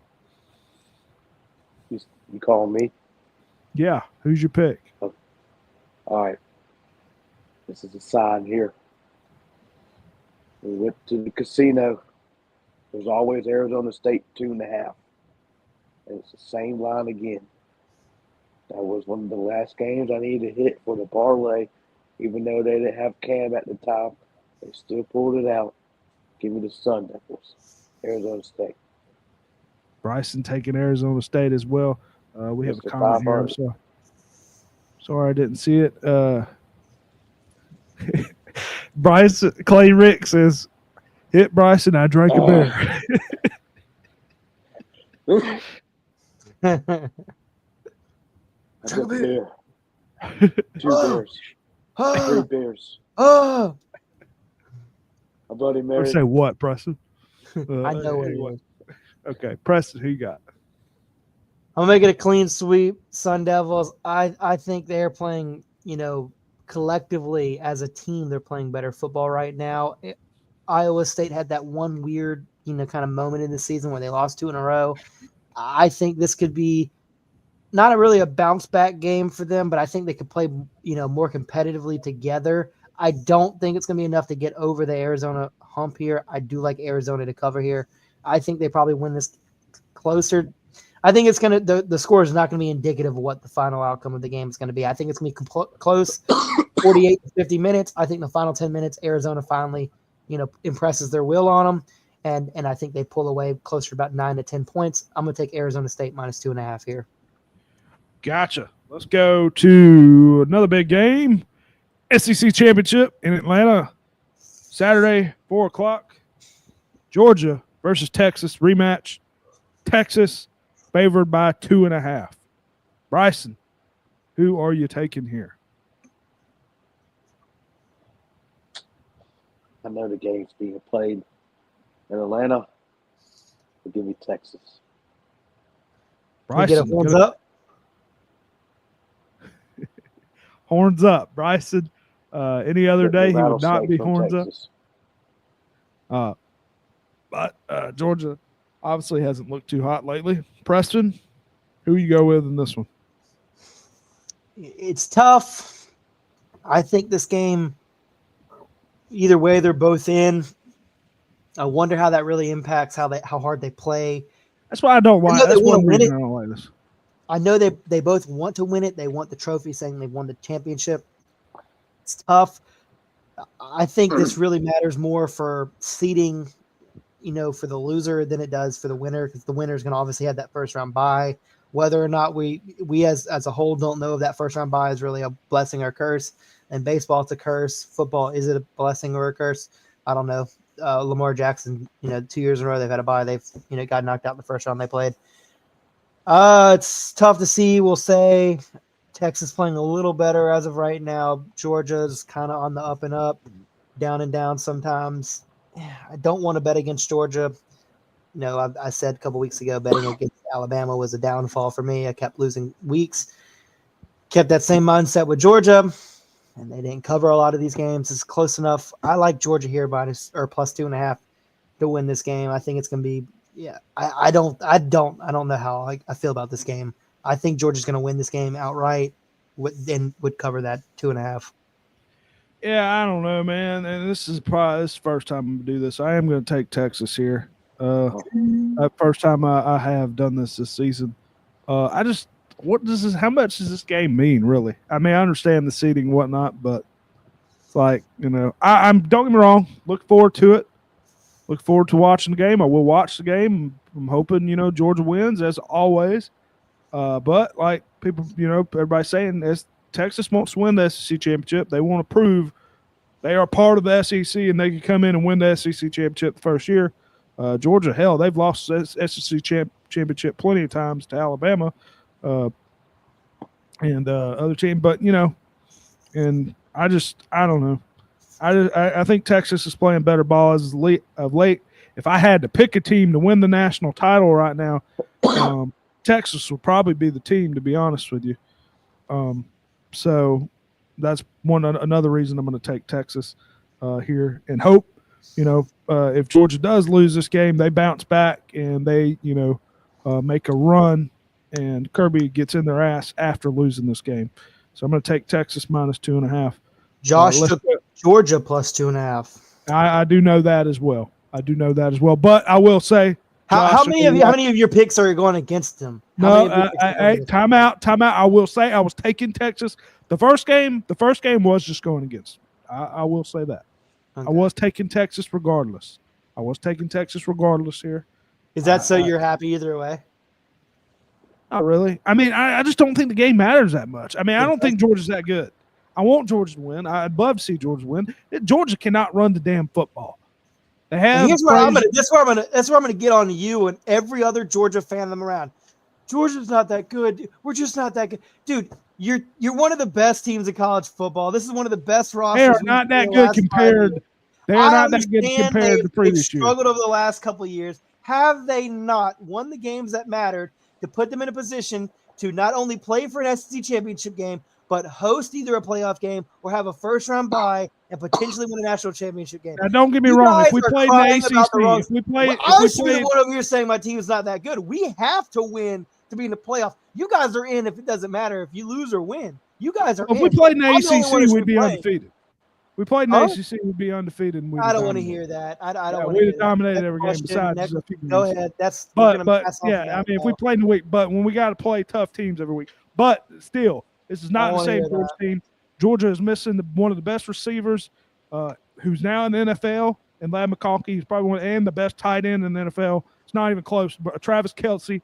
You calling me? Yeah, who's your pick? All right. This is a sign here. We went to the casino. There's always Arizona State 2.5. And it's the same line again. That was one of the last games I needed to hit for the parlay. Even though they didn't have Cam at the time, they still pulled it out. Give me the Sun Devils. Arizona State. Bryson taking Arizona State as well. We have a Mr. comment here. I'm 500. sorry I didn't see it. Bryson Clay Rick says, "Hit Bryson. I drank a beer." I took a beer. 2 beers. 3 beers. Oh, A Bloody Or Mary. say what, Preston? I know what it anyway. is. Okay, Preston, who you got? I'm making a clean sweep. Sun Devils. I think they're playing, collectively as a team, they're playing better football right now. Iowa State had that one weird, kind of moment in the season where they lost 2 in a row. I think this could be not really a bounce back game for them, but I think they could play, more competitively together. I don't think it's going to be enough to get over the Arizona hump here. I do like Arizona to cover here. I think they probably win this closer. I think it's going to the score is not going to be indicative of what the final outcome of the game is going to be. I think it's going to be close, 48 to 50 minutes. I think the final 10 minutes, Arizona finally, impresses their will on them, and I think they pull away closer to about 9 to 10 points. I'm going to take Arizona State minus 2.5 here. Gotcha. Let's go to another big game. SEC Championship in Atlanta. Saturday, 4 o'clock. Georgia versus Texas rematch. Texas favored by 2.5. Bryson, who are you taking here? I know the game's being played in Atlanta. But give me Texas. Can we get a horns up? Horns up, Bryson. Any other day he would not be horns up. But Georgia obviously hasn't looked too hot lately. Preston, who you go with in this one? It's tough. I think this game, either way, they're both in. I wonder how that really impacts how hard they play. That's why I don't like. That's one win reason it. I don't like this. I know they both want to win it. They want the trophy, saying they won the championship. It's tough. I think this really matters more for seeding, for the loser than it does for the winner, because the winner is going to obviously have that first round bye. Whether or not we as a whole don't know if that first round bye is really a blessing or curse, In baseball, it's a curse. Football, is it a blessing or a curse? I don't know. Lamar Jackson, 2 years in a row they've had a bye. They've got knocked out in the first round they played. It's tough to see. We'll say Texas playing a little better as of right now. Georgia's kind of on the up and up, down and down sometimes. I don't want to bet against Georgia. I said a couple weeks ago betting against Alabama was a downfall for me. I kept losing weeks. Kept that same mindset with Georgia, and they didn't cover a lot of these games. It's close enough. I like Georgia here plus 2.5 to win this game. I think it's going to be. Yeah, I don't know how I feel about this game. I think Georgia's going to win this game outright, and would cover that 2.5. Yeah, I don't know, man. And this is the first time I'm going to do this. I am going to take Texas here. First time I have done this season. How much does this game mean, really? I mean, I understand the seeding and whatnot, but it's like, I'm don't get me wrong, look forward to it. Look forward to watching the game. I will watch the game. I'm hoping, Georgia wins as always. But like people, everybody's saying as Texas wants to win the SEC championship. They want to prove they are part of the SEC and they can come in and win the SEC championship the first year. Georgia, hell, they've lost the SEC championship plenty of times to Alabama and other team. But, and I don't know. I think Texas is playing better ball as of late. If I had to pick a team to win the national title right now, Texas would probably be the team, to be honest with you. So that's another reason I'm going to take Texas here and hope, if Georgia does lose this game, they bounce back and they, make a run and Kirby gets in their ass after losing this game. So I'm going to take Texas minus 2.5. Josh took Georgia plus 2.5. I do know that as well. But I will say, how many of your picks are going against them? Time out. I will say I was taking Texas. The first game was just going against them. I will say that. Okay. I was taking Texas regardless. Here. Is that so you're happy either way? Not really. I mean, I just don't think the game matters that much. I mean, I don't think Georgia's that good. I want Georgia to win. I'd love to see Georgia win. Georgia cannot run the damn football. They have. That's where I'm gonna get on you and every other Georgia fan them around. Georgia's not that good. We're just not that good, dude. You're one of the best teams in college football. This is one of the best rosters. They are not that good compared. They are not that good compared to previous years. Struggled over the last couple of years. Have they not won the games that mattered to put them in a position to not only play for an SEC championship game, but host either a playoff game or have a first-round bye and potentially win a national championship game? Now, don't get me wrong. If we played in the ACC, I'm sitting one over here saying my team is not that good. We have to win to be in the playoff. You guys are in if it doesn't matter if you lose or win. You guys are in. If we played in the ACC, we'd be undefeated. We played in the ACC, we'd be undefeated. And I don't want to hear that. I don't want to hear that. We'd dominated every game besides. Go ahead. If we played in the week, but when we got to play tough teams every week. But still, this is not the same Georgia team. Georgia is missing one of the best receivers who's now in the NFL, and Ladd McConkey. He's probably and the best tight end in the NFL. It's not even close. But Travis Kelce,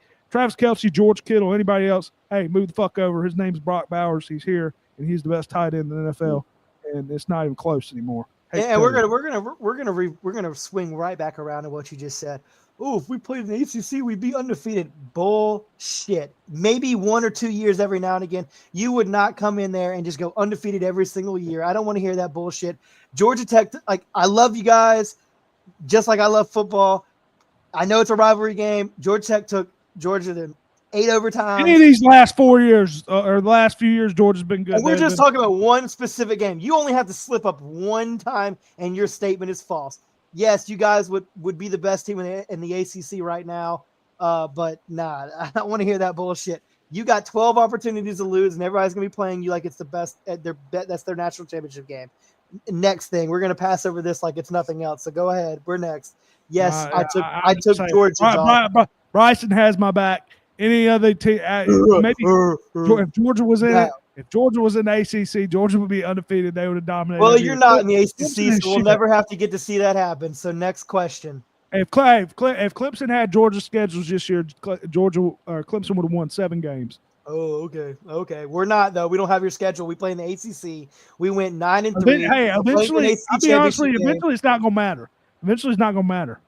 George Kittle, anybody else, hey, move the fuck over. His name's Brock Bowers. He's here, and he's the best tight end in the NFL. And it's not even close anymore. And we're gonna swing right back around to what you just said. Oh, if we played in the ACC, we'd be undefeated. Bullshit. Maybe 1 or 2 years every now and again, you would not come in there and just go undefeated every single year. I don't want to hear that bullshit. Georgia Tech, I love you guys, just like I love football. I know it's a rivalry game. Georgia Tech took Georgia to 8 overtimes. Any of these last 4 years or the last few years, Georgia's been good. And we're just talking about one specific game. You only have to slip up one time, and your statement is false. Yes, you guys would be the best team in the ACC right now, but nah, I don't want to hear that bullshit. You got 12 opportunities to lose, and everybody's going to be playing you like it's the best. That's their national championship game. Next thing, we're going to pass over this like it's nothing else. So go ahead. We're next. Yes, I took Georgia. Bryson has my back. Any other team, maybe if Georgia was in it. If Georgia was in the ACC, Georgia would be undefeated. They would have dominated. Well, you're not in the ACC, so we'll never have to get to see that happen. So next question. If Clemson had Georgia's schedules this year, Clemson would have won 7 games. Oh, okay. Okay. We're not though. We don't have your schedule. We play in the ACC. We went 9-3. Hey, We're playing in an eventually, ACC I'll be honest with you. championship game. Eventually, it's not gonna matter. Eventually, it's not gonna matter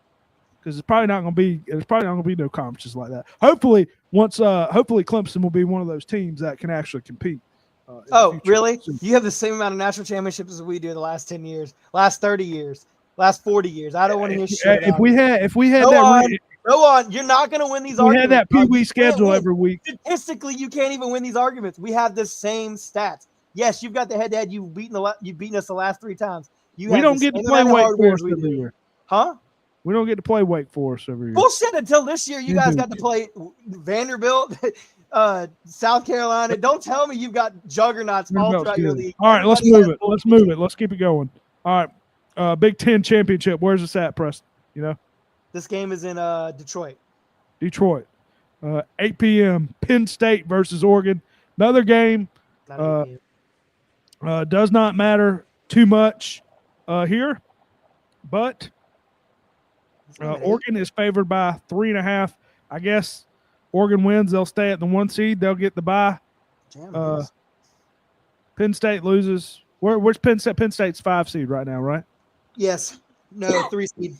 because it's probably not gonna be. There's probably not gonna be no conferences like that. Hopefully, hopefully Clemson will be one of those teams that can actually compete. In the Oh, future. really? You have the same amount of national championships as we do the last 10 years, last 30 years, last 40 years. I don't want to hear shit If about we it. had Go that, on. Go on. You're not going to win these we arguments. had that Pee dog. Wee You can't schedule win. every week. Statistically, you can't even win these arguments. We have the same stats. Yes, you've got the head-to-head. You've beaten us the last 3 times. You We have don't the get to same play amount of Wake hardware as Forest we every do. year. Huh? We don't get to play Wake Forest every year. Bullshit. Until this year, you You guys do. got to play Vanderbilt, South Carolina. Don't tell me you've got juggernauts all Vanderbilt's throughout your good. league. All right, let's Everybody move has it. Let's bullshit. move it. Let's keep it going. All right, Big Ten championship. Where's this at, Preston? You know, This game is in Detroit. Detroit. 8 p.m. Penn State versus Oregon. Another game. Not a big game. Does not matter too much here, but This game at Oregon is favored by 3.5. I guess Oregon wins. They'll stay at the 1 seed. They'll get the bye. 8. Damn, Uh, yes. Penn State loses. Where's Penn State? Penn State's 5 seed right now, right? Yes. No, 3 seed.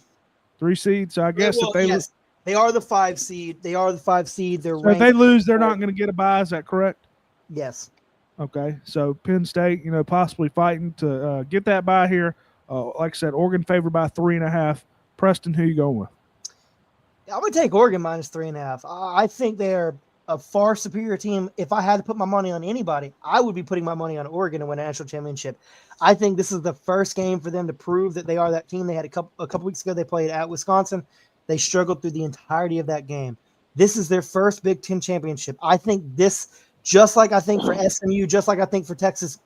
3 seed. So I guess if they yes. They are the 5 seed. They're so if ranked. they lose, they're not going to get a bye. Is that correct? Yes. Okay. So Penn State, possibly fighting to get that bye here. Like I said, Oregon favored by 3.5. Preston, who you going with? I'm going to take Oregon minus 3.5. I think they're a far superior team. If I had to put my money on anybody, I would be putting my money on Oregon to win a national championship. I think this is the first game for them to prove that they are that team. They had a couple weeks ago, they played at Wisconsin. They struggled through the entirety of that game. This is their first Big Ten championship. I think this, just like I think for SMU, just like I think for Texas,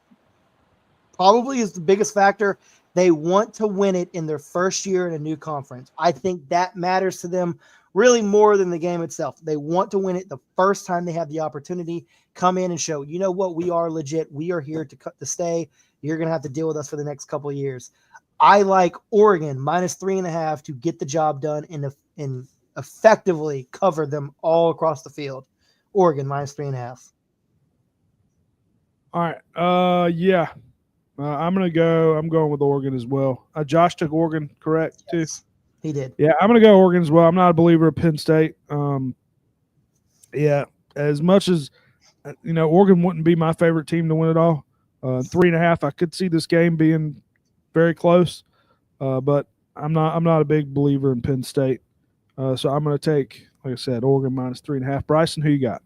probably is the biggest factor. They want to win it in their first year in a new conference. I think that matters to them really more than the game itself. They want to win it the first time they have the opportunity, come in and show, you know what, we are legit. We are here to stay. You're going to have to deal with us for the next couple of years. I like Oregon minus 3.5 to get the job done and effectively cover them all across the field. Oregon minus 3.5. All right. Yeah. I'm going with Oregon as well. Josh took Oregon, correct, too? Yes, he did. Yeah, I'm going to go Oregon as well. I'm not a believer of Penn State. Yeah, as much as, Oregon wouldn't be my favorite team to win it all. 3.5, I could see this game being very close, but I'm not a big believer in Penn State. So I'm going to take, like I said, Oregon minus 3.5. Bryson, who you got?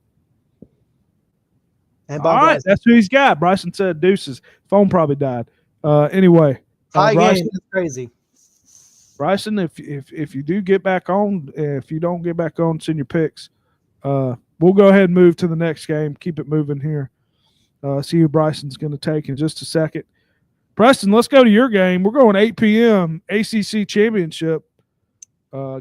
And All right, that's who he's got. Bryson said deuces. Phone probably died. Anyway, tie Bryson, game. That's crazy. Bryson, if you do get back on, if you don't get back on, send your picks. We'll go ahead and move to the next game. Keep it moving here. See who Bryson's going to take in just a second. Preston, let's go to your game. We're going 8 p.m. ACC championship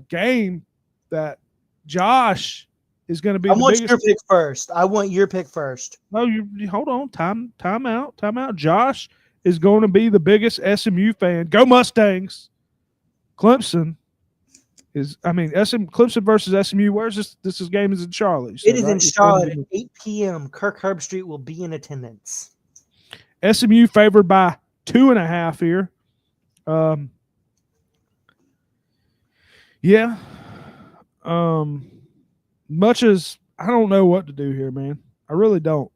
game that Josh is going to be. I want your pick first. I want your pick first. No, you hold on. Time out. Josh is going to be the biggest SMU fan. Go Mustangs. Clemson Clemson versus SMU. Where's this game is in Charlotte. It is in Charlotte at 8 p.m. Kirk Herbstreit will be in attendance. SMU favored by 2.5 here. Yeah. Much as I don't know what to do here, man. I really don't.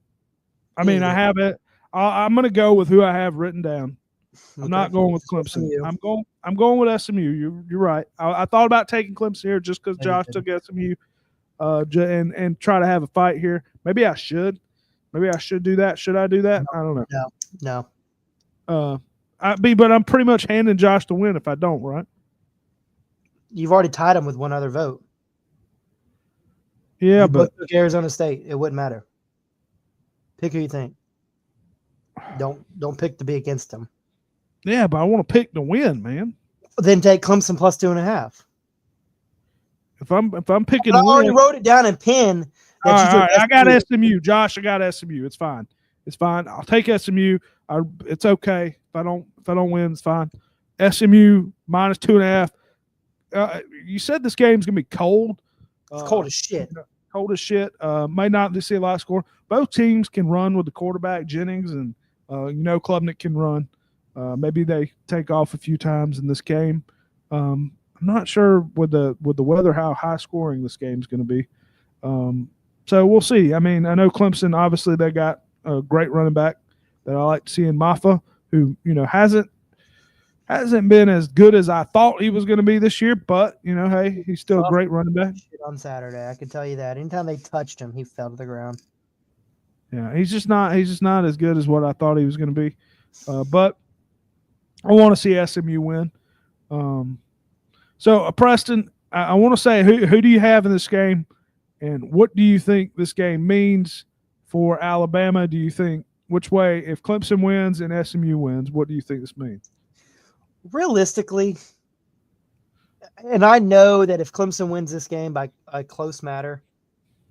I mean, I have it. I'm going to go with who I have written down. I'm not going with Clemson. I'm going with SMU. You're right. I thought about taking Clemson here just because Josh took SMU, and try to have a fight here. Maybe I should. Maybe I should do that. Should I do that? I don't know. No. But I'm pretty much handing Josh the win if I don't, right? You've already tied him with one other vote. Yeah, but took Arizona State. It wouldn't matter. Pick who you think. Don't pick to be against him. Yeah, but I want to pick to win, man. Then take Clemson plus 2.5. If I'm picking, I already wrote it down in pen. All right, I got SMU, Josh. I got SMU. It's fine. I'll take SMU. It's okay if I don't win. It's fine. SMU minus 2.5. You said this game's gonna be cold. It's cold as shit. cold as shit. May not see a lot of score. Both teams can run with the quarterback, Jennings, and Klubnik can run. Maybe they take off a few times in this game. I'm not sure with the weather how high scoring this game is going to be. So we'll see. I mean, I know Clemson, obviously they got a great running back that I like to see in Maffa, who hasn't been as good as I thought he was going to be this year, but hey, he's still a great running back. On Saturday, I can tell you that. Anytime they touched him, he fell to the ground. Yeah, he's just not as good as what I thought he was going to be. But I want to see SMU win. So Preston, I want to say who do you have in this game, and what do you think this game means for Alabama? Do you think which way, if Clemson wins and SMU wins, what do you think this means? Realistically, and I know that if Clemson wins this game by a close matter,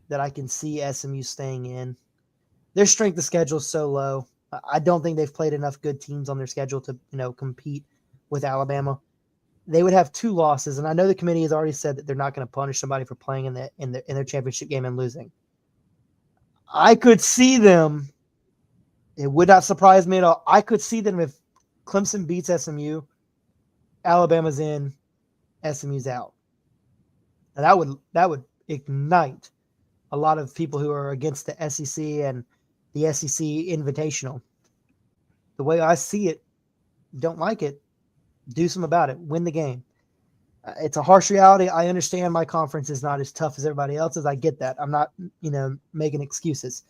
that I can see SMU staying in. Their strength of schedule is so low. I don't think they've played enough good teams on their schedule to compete with Alabama. They would have 2 losses, and I know the committee has already said that they're not going to punish somebody for playing in their championship game and losing. I could see them. It would not surprise me at all. I could see them if Clemson beats SMU, Alabama's in, SMU's out. And that would ignite a lot of people who are against the SEC and the SEC Invitational. The way I see it, don't like it, do something about it, win the game. It's a harsh reality. I understand my conference is not as tough as everybody else's. I get that. I'm not, making excuses.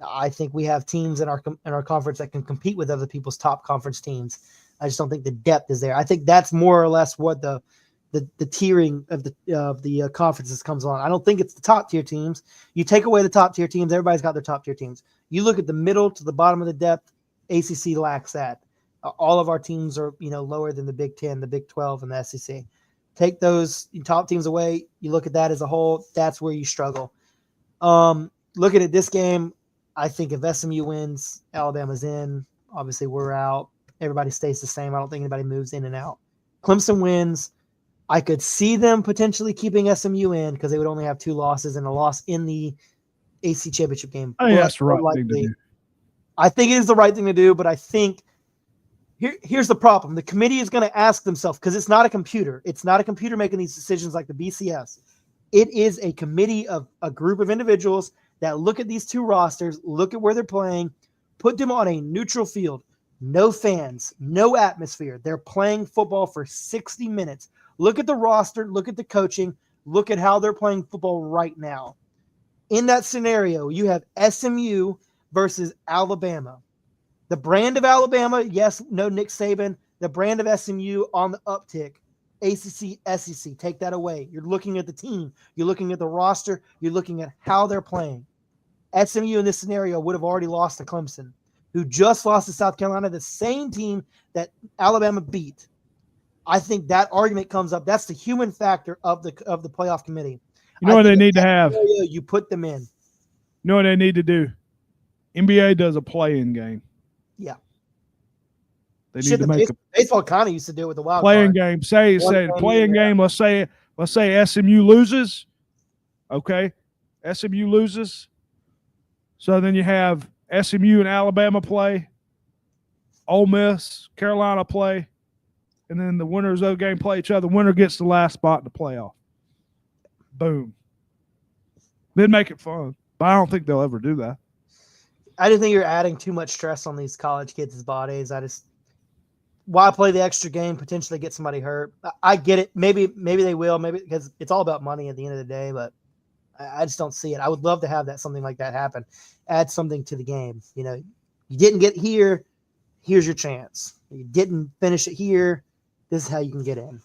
I think we have teams in our conference that can compete with other people's top conference teams. I just don't think the depth is there. I think that's more or less what the tiering of the conferences comes on. I don't think it's the top tier teams. You take away the top tier teams, everybody's got their top tier teams. You look at the middle to the bottom of the depth, ACC lacks that. All of our teams are lower than the Big 10, the Big 12, and the SEC. Take those top teams away. You look at that as a whole. That's where you struggle. Looking at this game, I think if SMU wins, Alabama's in. Obviously, we're out. Everybody stays the same. I don't think anybody moves in and out. Clemson wins. I could see them potentially keeping SMU in because they would only have 2 losses and a loss in the AC championship game. I think that's the right thing to do. I think it is the right thing to do, but I think here's the problem. The committee is going to ask themselves, because it's not a computer. It's not a computer making these decisions like the BCS. It is a committee of a group of individuals that look at these 2 rosters, look at where they're playing, put them on a neutral field, no fans, no atmosphere. They're playing football for 60 minutes. Look at the roster, look at the coaching, look at how they're playing football right now. In that scenario, you have SMU versus Alabama. The brand of Alabama, yes, no Nick Saban. The brand of SMU on the uptick. ACC, SEC, take that away. You're looking at the team. You're looking at the roster. You're looking at how they're playing. SMU in this scenario would have already lost to Clemson, who just lost to South Carolina, the same team that Alabama beat. I think that argument comes up. That's the human factor of the playoff committee. You know what they need to have? You put them in. You know what they need to do? NBA does a play-in game. Yeah. They need to make a baseball kind of used to do it with the wild play-in card. game. Say play-in game. Let's say SMU loses. Okay, SMU loses. So then you have SMU and Alabama play, Ole Miss, Carolina play, and then the winners of the game play each other. The winner gets the last spot in the playoff. Boom. Then make it fun. But I don't think they'll ever do that. I just think you're adding too much stress on these college kids' bodies. Why play the extra game, potentially get somebody hurt? I get it. Maybe they will, maybe because it's all about money at the end of the day, but I just don't see it. I would love to have something like that happen. Add something to the game. You didn't get here, here's your chance. You didn't finish it here, this is how you can get in.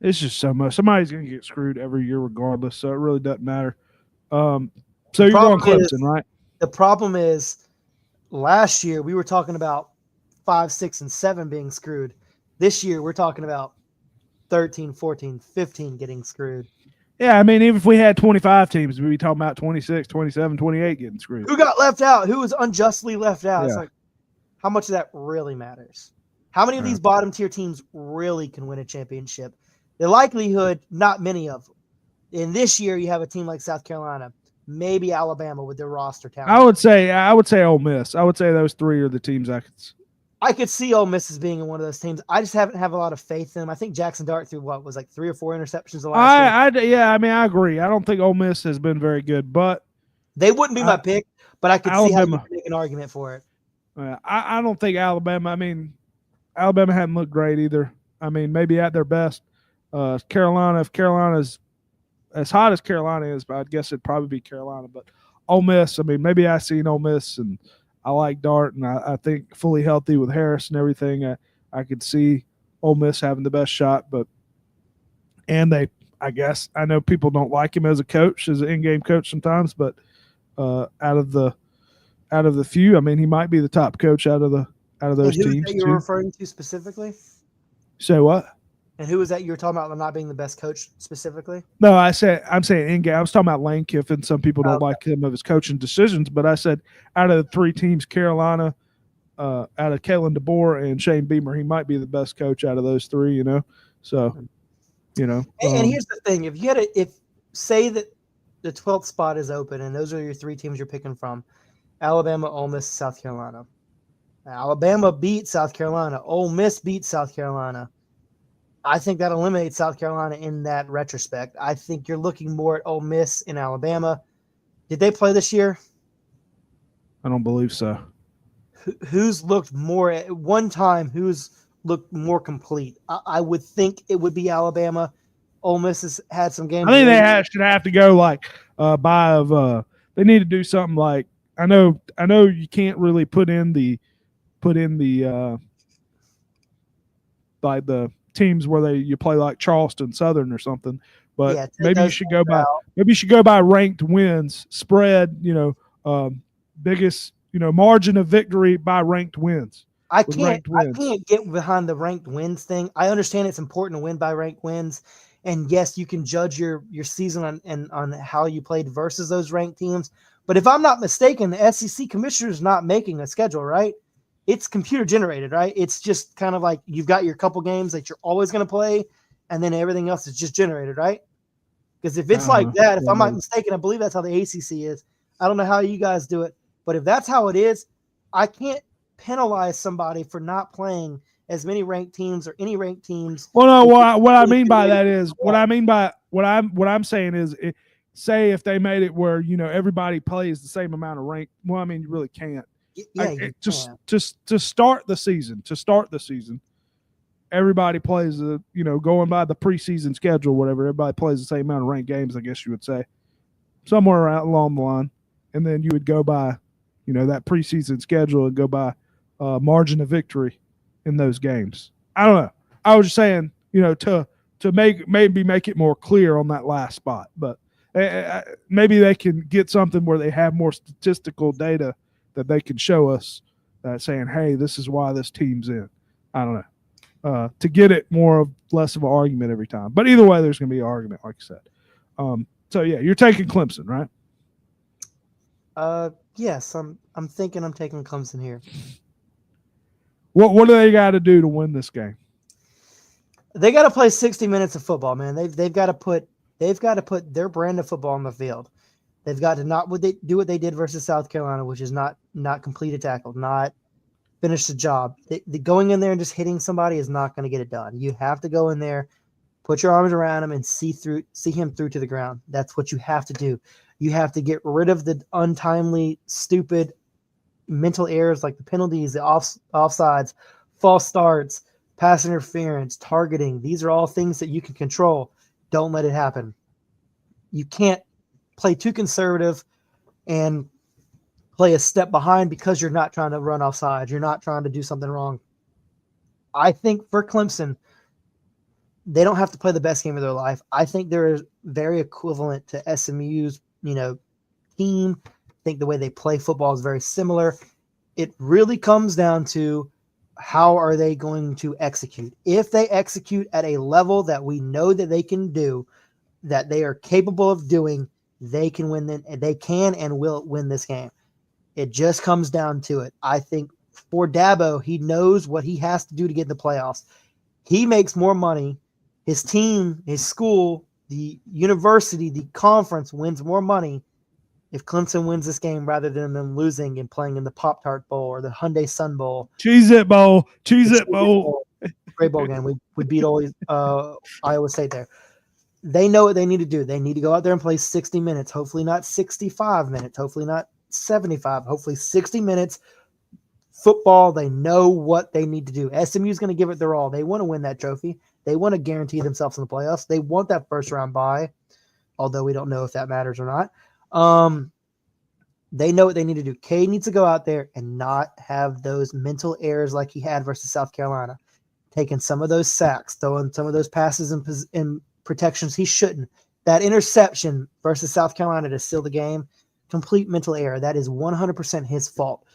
It's just so much. Somebody's going to get screwed every year regardless, so it really doesn't matter. So you're going Clemson, right? The problem is last year we were talking about 5, 6, and 7 being screwed. This year we're talking about 13, 14, 15 getting screwed. Yeah, I mean, even if we had 25 teams, we'd be talking about 26, 27, 28 getting screwed. Who got left out? Who was unjustly left out? Yeah. It's like, how much of that really matters? How many of these bottom tier teams really can win a championship? The likelihood, not many of them. In this year, you have a team like South Carolina, maybe Alabama with their roster talent. I would say Ole Miss. I would say those three are the teams I could see Ole Miss as being in one of those teams. I just haven't have a lot of faith in them. I think Jackson Dart threw was like 3 or 4 interceptions the last year. I mean, I agree. I don't think Ole Miss has been very good, but They wouldn't be my pick, but I could see how you Alabama. could make an argument for it. I don't think Alabama. I mean, Alabama hadn't looked great either. I mean, maybe at their best. Carolina, if Carolina's as hot as Carolina is, but I guess it'd probably be Carolina. But Ole Miss, I mean, maybe I seen Ole Miss, and I like Dart, and I think fully healthy with Harris and everything, I could see Ole Miss having the best shot. But I guess I know people don't like him as a coach, as an in-game coach sometimes, but out of the few, I mean, he might be the top coach out of those and who teams. That you're referring to specifically? Say what? And who was that you were talking about not being the best coach specifically? No, I'm saying in game. I was talking about Lane Kiffin. Some people don't like him of his coaching decisions, but I said out of the three teams, Carolina, out of Kalen DeBoer and Shane Beamer, he might be the best coach out of those three. So And here's the thing: if say that the 12th spot is open, and those are your three teams you're picking from, Alabama, Ole Miss, South Carolina. Alabama beat South Carolina. Ole Miss beat South Carolina. I think that eliminates South Carolina in that retrospect. I think you're looking more at Ole Miss and Alabama. Did they play this year? I don't believe so. Who's looked more at one time? Who's looked more complete? I would think it would be Alabama. Ole Miss has had some games. I think they should have to go they need to do something like I know you can't really put in the like the teams where you play like Charleston Southern or something, but maybe you should go by ranked wins spread, biggest margin of victory by ranked wins. I can't get behind the ranked wins thing. I understand it's important to win by ranked wins, and yes, you can judge your season on how you played versus those ranked teams. But if I'm not mistaken, the SEC commissioner is not making a schedule, right? It's computer generated, right? It's just kind of like you've got your couple games that you're always going to play, and then everything else is just generated, right? Because if it's like that, if I'm not mistaken, I believe that's how the ACC is. I don't know how you guys do it, but if that's how it is, I can't penalize somebody for not playing as many ranked teams or any ranked teams. Well, no, what I mean by that is what I'm saying is, say if they made it where everybody plays the same amount of rank. Well, I mean you really can't. Yeah, just to start the season, everybody plays going by the preseason schedule, whatever. Everybody plays the same amount of ranked games, I guess you would say, somewhere along the line, and then you would go by, that preseason schedule and go by margin of victory in those games. I don't know. I was just saying, to maybe make it more clear on that last spot, but maybe they can get something where they have more statistical data that they can show us saying, hey, this is why this team's in. I don't know. To get it less of an argument every time. But either way, there's going to be an argument, like you said. So, yeah, you're taking Clemson, right? Yes, I'm thinking I'm taking Clemson here. What do they got to do to win this game? They got to play 60 minutes of football, man. They've got to put their brand of football on the field. They've got to do what they did versus South Carolina, which is not complete a tackle, not finish the job. Going in there and just hitting somebody is not going to get it done. You have to go in there, put your arms around him, and see him through to the ground. That's what you have to do. You have to get rid of the untimely, stupid mental errors like the penalties, the offsides, false starts, pass interference, targeting. These are all things that you can control. Don't let it happen. You can't play too conservative and play a step behind because you're not trying to run offside. You're not trying to do something wrong. I think for Clemson, they don't have to play the best game of their life. I think they're very equivalent to SMU's, team. I think the way they play football is very similar. It really comes down to how are they going to execute. If they execute at a level that we know that they can do, that they are capable of doing, they can win. They can and will win this game. It just comes down to it. I think for Dabo, he knows what he has to do to get in the playoffs. He makes more money. His team, his school, the university, the conference wins more money if Clemson wins this game rather than them losing and playing in the Pop-Tart Bowl or the Hyundai Sun Bowl. Cheese It Bowl. Cheese It Bowl. Great bowl game. We beat Iowa State there. They know what they need to do. They need to go out there and play 60 minutes, hopefully not 65 minutes, hopefully not 75, hopefully 60 minutes football. They know what they need to do. SMU is going to give it their all. They want to win that trophy. They want to guarantee themselves in the playoffs. They want that first round bye, although we don't know if that matters or not. They know what they need to do. Cade needs to go out there and not have those mental errors like he had versus South Carolina, taking some of those sacks, throwing some of those passes and protections he shouldn't. That interception versus South Carolina to seal the game, complete mental error. That is 100% his fault.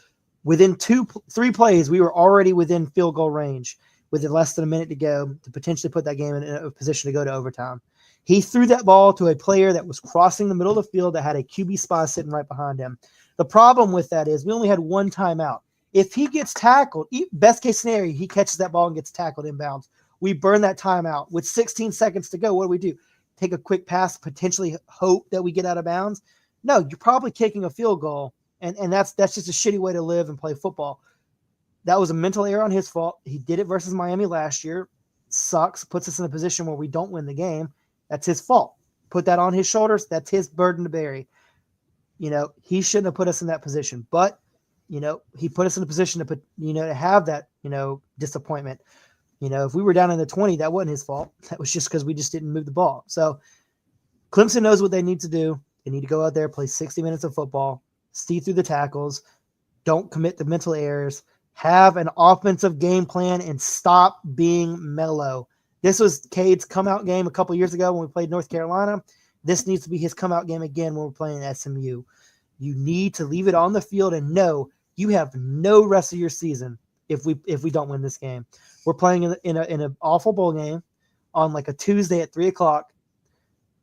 Within 3 plays, we were already within field goal range with less than a minute to go to potentially put that game in a position to go to overtime. He threw that ball to a player that was crossing the middle of the field that had a QB spy sitting right behind him. The problem with that is we only had 1 timeout. If he gets tackled, best case scenario, he catches that ball and gets tackled inbounds. We burn that timeout. With 16 seconds to go, what do? Take a quick pass, potentially hope that we get out of bounds? No, you're probably kicking a field goal, and that's just a shitty way to live and play football. That was a mental error on his fault. He did it versus Miami last year. Sucks. Puts us in a position where we don't win the game. That's his fault. Put that on his shoulders. That's his burden to bear. He shouldn't have put us in that position. But, he put us in a position to have that, disappointment. If we were down in the 20, that wasn't his fault. That was just because we just didn't move the ball. So Clemson knows what they need to do. They need to go out there, play 60 minutes of football, see through the tackles, don't commit the mental errors, have an offensive game plan, and stop being mellow. This was Cade's come-out game a couple years ago when we played North Carolina. This needs to be his come-out game again when we're playing SMU. You need to leave it on the field and know you have no rest of your season if we don't win this game. We're playing in an awful bowl game on like a Tuesday at 3:00,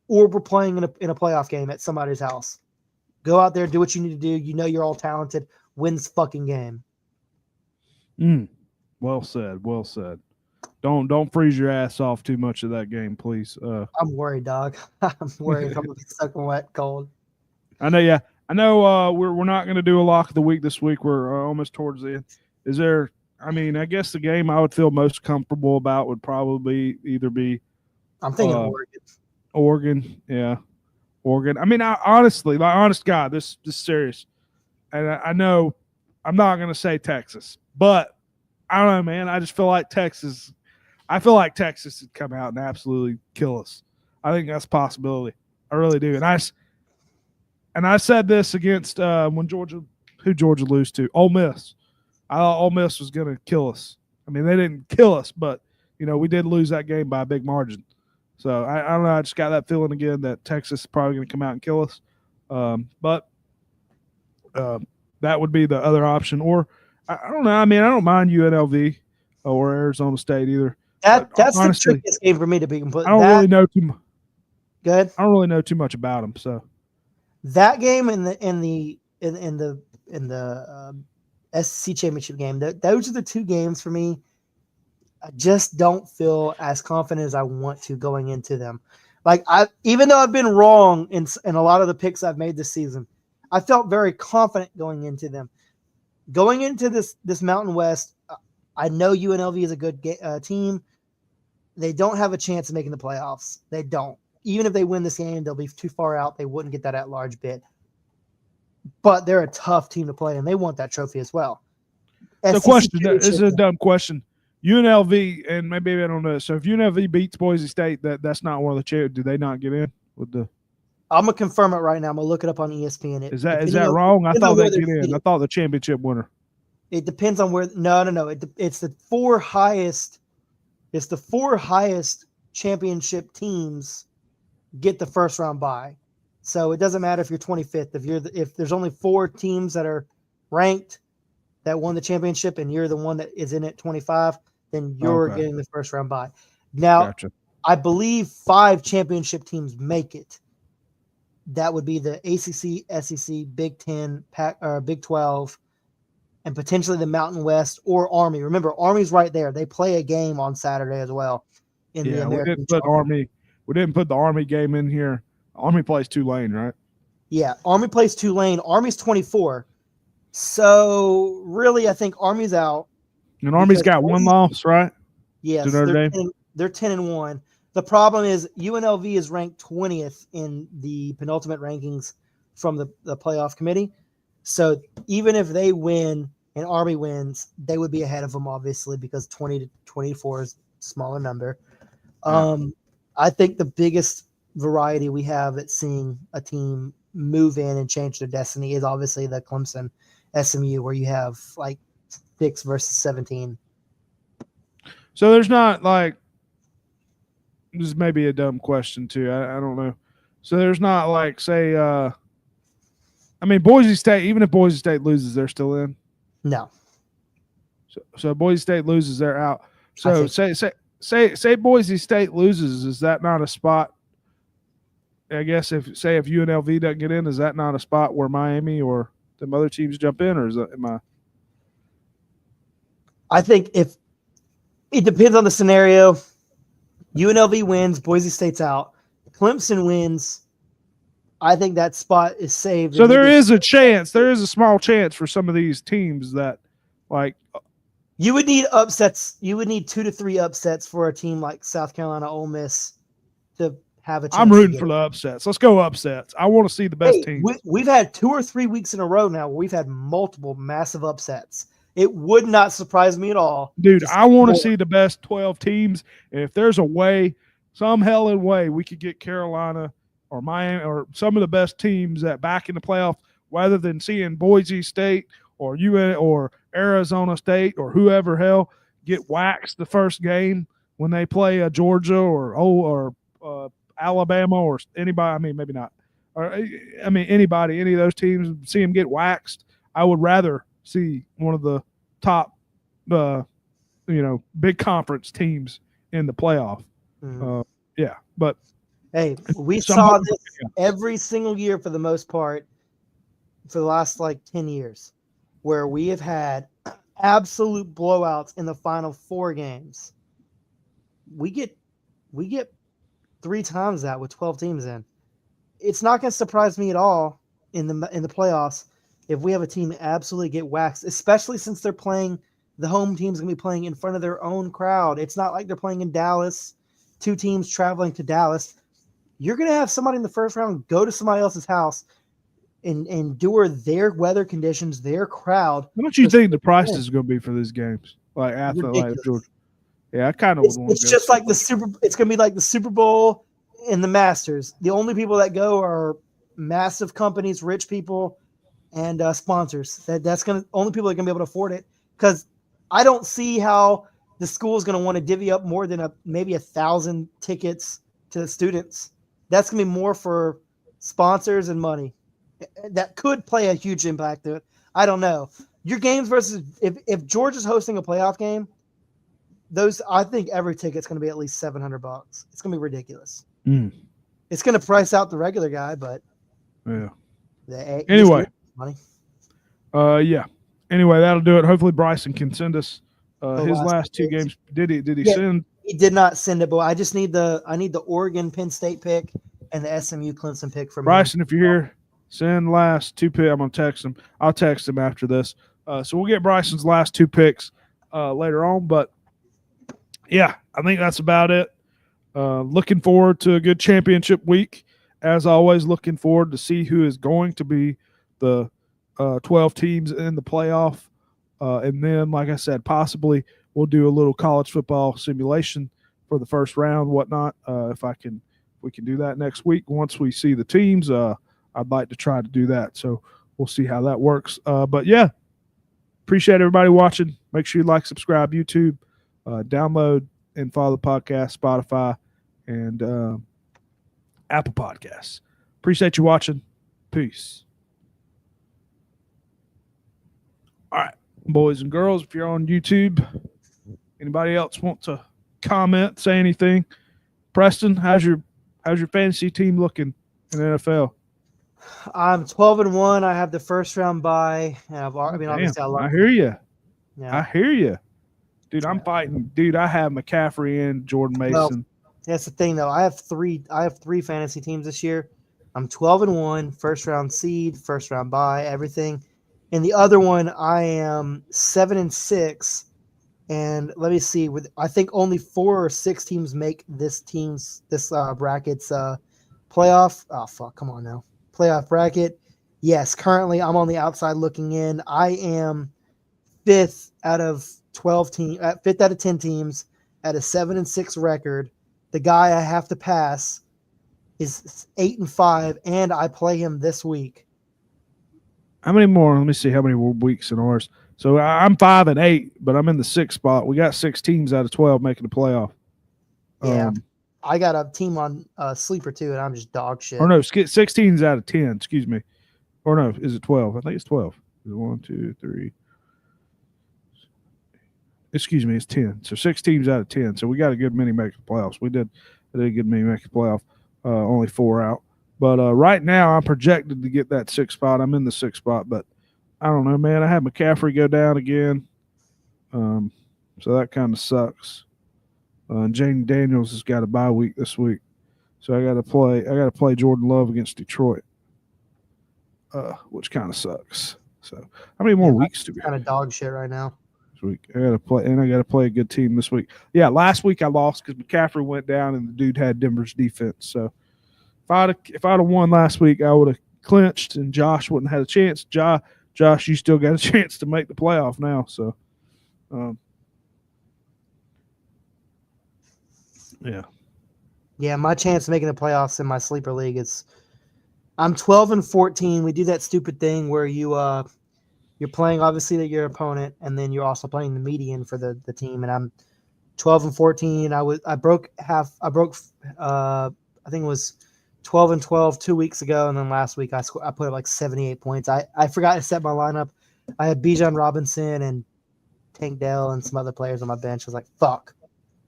or we're playing in a playoff game at somebody's house. Go out there, do what you need to do. You're all talented. Win this fucking game. Well said. Well said. Don't freeze your ass off too much of that game, please. I'm worried, dog. I'm worried if I'm gonna be soaking wet, cold. I know. Yeah, I know. We're not going to do a lock of the week this week. We're almost towards the end. Is there? I mean, I guess the game I would feel most comfortable about would probably either be. I'm thinking Oregon. Oregon, yeah, Oregon. I mean, honestly, like honest God, this is serious, and I know I'm not going to say Texas, but I don't know, man. I just feel like Texas. I feel like Texas would come out and absolutely kill us. I think that's a possibility. I really do. And I said this against when Georgia lose to? Ole Miss. I thought Ole Miss was going to kill us. I mean, they didn't kill us, but we did lose that game by a big margin. So I don't know. I just got that feeling again that Texas is probably going to come out and kill us. But that would be the other option. Or I don't know. I mean, I don't mind UNLV or Arizona State either. That's honestly, the trickiest game for me to be completely. I don't really know too much. Good. I don't really know too much about them. So that game in the SEC championship game, those are the 2 games for me. I just don't feel as confident as I want to going into them. Like even though I've been wrong in a lot of the picks I've made this season, I felt very confident going into them. Going into this Mountain West, I know UNLV is a good team. They don't have a chance of making the playoffs. They don't. Even if they win this game, they'll be too far out. They wouldn't get that at-large bid. But they're a tough team to play, and they want that trophy as well. The question is a dumb question. UNLV, and maybe I don't know. So if UNLV beats Boise State, that's not one of the chairs. Do they not get in with the? I'm gonna confirm it right now. I'm gonna look it up on ESPN. Is that wrong? I thought they'd get in. I thought the championship winner. It depends on where. No. It's the 4 highest. It's the 4 highest championship teams get the first round bye. So it doesn't matter if you're 25th. If there's only 4 teams that are ranked that won the championship and you're the one that is in at 25, then you're getting the first round bye. Now, gotcha. I believe 5 championship teams make it. That would be the ACC, SEC, Big 10, Big 12, and potentially the Mountain West or Army. Remember, Army's right there. They play a game on Saturday as well. We didn't put Army. we didn't put the Army game in here. Army plays Tulane, right? Yeah, Army plays Tulane. Army's 24. So really, I think Army's out. And Army's got one loss, right? Yes, to Notre Dame. They're 10-1. The problem is UNLV is ranked 20th in the penultimate rankings from the playoff committee. So even if they win and Army wins, they would be ahead of them, obviously, because 20 to 24 is a smaller number. I think the biggest variety we have at seeing a team move in and change their destiny is obviously the Clemson SMU, where you have like 6 versus 17. So there's not like, this may be a dumb question too. I don't know. So there's not like, say, I mean, Boise State, even if Boise State loses, they're still in. No. So Boise State loses, they're out. So say Boise State loses, is that not a spot? I guess if UNLV doesn't get in, is that not a spot where Miami or the other teams jump in, or is that I think if it depends on the scenario. UNLV wins, Boise State's out. Clemson wins. I think that spot is saved. So there is a chance. There is a small chance for some of these teams that, like, you would need upsets. You would need 2 to 3 upsets for a team like South Carolina, Ole Miss to have a chance. I'm rooting for the upsets. Let's go upsets. I want to see the best teams. We've had 2 or 3 weeks in a row now where we've had multiple massive upsets. It would not surprise me at all. Dude, I want to see the best 12 teams. And if there's a way, some hell in way, we could get Carolina or Miami or some of the best teams that back in the playoff, rather than seeing Boise State or UN or Arizona State or whoever hell get waxed the first game when they play a Georgia or Alabama or anybody. I mean, maybe not. Or I mean, anybody, any of those teams, see them get waxed. I would rather see one of the top, big conference teams in the playoff. Yeah, but hey, we saw this every single year for the most part for the last 10 years, where we have had absolute blowouts in the final 4 games. We get 3 times that with 12 teams in. It's not going to surprise me at all in the playoffs if we have a team absolutely get waxed, especially since they're playing, the home team's going to be playing in front of their own crowd. It's not like they're playing in Dallas, 2 teams traveling to Dallas. You're going to have somebody in the first round go to somebody else's house and endure their weather conditions, their crowd. How much do you think the price is going to be for these games? Like after Georgia? Yeah, I kind of would want to go. It's just like it's going to be like the Super Bowl and the Masters. The only people that go are massive companies, rich people, and sponsors. That's going to only people that are going to be able to afford it, because I don't see how the school is going to want to divvy up more than maybe 1,000 tickets to the students. That's going to be more for sponsors and money. That could play a huge impact to it. I don't know. Your games versus if Georgia's hosting a playoff game, I think every ticket's going to be at least $700. It's going to be ridiculous. It's going to price out the regular guy, but yeah. Anyway, money. Yeah. Anyway, that'll do it. Hopefully Bryson can send us his last 2 games. Did he send? He did not send it, but I just need the Oregon Penn State pick and the SMU Clemson pick from Bryson. If you're here, send last 2 picks. I'm gonna text him. I'll text him after this. So we'll get Bryson's last 2 picks later on. But yeah, I think that's about it. Looking forward to a good championship week. As always, looking forward to see who is going to be the 12 teams in the playoff. And then, like I said, possibly we'll do a little college football simulation for the first round, whatnot. If we can do that next week once we see the teams. I'd like to try to do that. So we'll see how that works. But yeah, appreciate everybody watching. Make sure you like, subscribe, YouTube, download and follow the podcast, Spotify, and Apple Podcasts. Appreciate you watching. Peace. All right, boys and girls, if you're on YouTube, anybody else want to comment, say anything? Preston, how's your fantasy team looking in the NFL? I'm 12-1. I have the first round bye. Obviously, I hear you. Yeah. I hear you, dude. I'm fighting, dude. I have McCaffrey and Jordan Mason. That's the thing, though. I have three fantasy teams this year. I'm 12-1, first round seed, first round bye, everything. And the other one, I am 7-6. And let me see. I think only 4 or 6 teams make this bracket's playoff. Oh fuck! Come on now, playoff bracket. Yes, currently I'm on the outside looking in. I am 5th out of 12 teams, 5th out of 10 teams at a 7-6 record. The guy I have to pass is 8-5, and I play him this week. How many more? Let me see how many more weeks in ours. So I'm 5-8, but I'm in the 6th spot. We got 6 teams out of 12 making the playoff. Yeah. I got a team on sleeper too, and I'm just dog shit. Or no, 6 teams out of 10. Excuse me. Or no, is it 12? I think it's 12. Is it 1, 2, 3? Excuse me, it's 10. So 6 teams out of 10. So we got a good many making the playoffs. I did a good many making the playoff. Only 4 out. But right now I'm projected to get that 6th spot. I'm in the 6th spot, but I don't know, man. I had McCaffrey go down again. So that kind of sucks. Jaden Daniels has got a bye week this week. So I gotta play Jordan Love against Detroit. Which kind of sucks. So how many more weeks do we have? Kind of dog shit right now. This week. I gotta play a good team this week. Yeah, last week I lost because McCaffrey went down and the dude had Denver's defense. So if I'd have won last week, I would have clinched and Josh wouldn't have had a chance. Josh, you still got a chance to make the playoff now. So, yeah. Yeah, my chance of making the playoffs in my sleeper league is I'm 12-14. We do that stupid thing where you're playing obviously your opponent, and then you're also playing the median for the team. And I'm 12-14. I broke I think it was 12-12 2 weeks ago, and then last week I put up like 78 points. I forgot to set my lineup. I had Bijan Robinson and Tank Dell and some other players on my bench. I was like, fuck.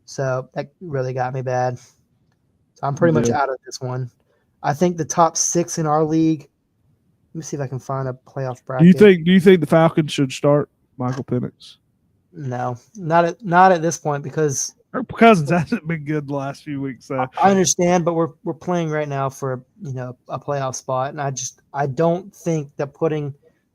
So that really got me bad. So I'm pretty much out of this one. I think the top 6 in our league. Let me see if I can find a playoff bracket. Do you think the Falcons should start Michael Penix? No, not at this point because Cousins hasn't been good the last few weeks. So. I understand, but we're playing right now for a playoff spot, and I don't think that putting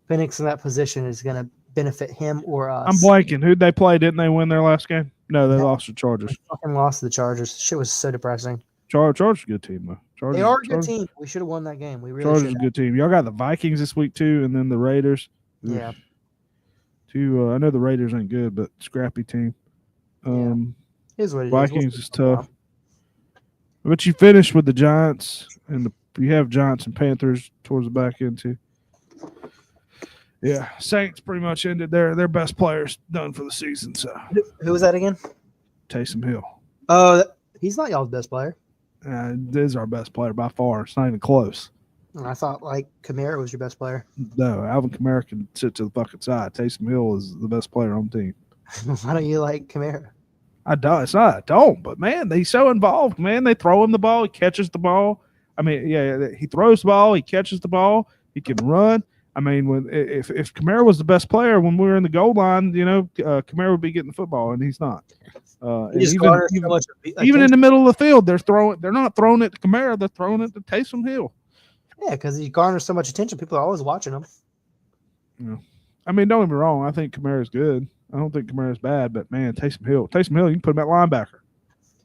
Penix in that position is going to benefit him or us. I'm blanking. Who'd they play? Didn't they win their last game? No, they lost to the Chargers. They fucking lost to the Chargers. Shit was so depressing. Chargers a good team though. They are a good team. We should have won that game. We really Chargers a good team. Y'all got the Vikings this week too, and then the Raiders. Yeah. I know the Raiders ain't good, but scrappy team. Is what it Vikings is tough. But you finished with the Giants, and you have Giants and Panthers towards the back end too. Yeah, Saints pretty much ended their best players done for the season. So who was that again? Taysom Hill. Oh, he's not y'all's best player. It is our best player by far. It's not even close. I thought like Kamara was your best player. No, Alvin Kamara can sit to the fucking side. Taysom Hill is the best player on the team. Why don't you like Kamara? I don't. It's not. I don't. But man, he's so involved. Man, they throw him the ball. He catches the ball. I mean, yeah, he throws the ball. He catches the ball. He can run. I mean, if Kamara was the best player when we were in the goal line, Kamara would be getting the football, and he's not. Even in the middle of the field, they're not throwing it to Kamara. They're throwing it to Taysom Hill. Yeah, because he garners so much attention. People are always watching him. Yeah. I mean, don't get me wrong. I think Kamara's good. I don't think Kamara's bad, but man, Taysom Hill, you can put him at linebacker.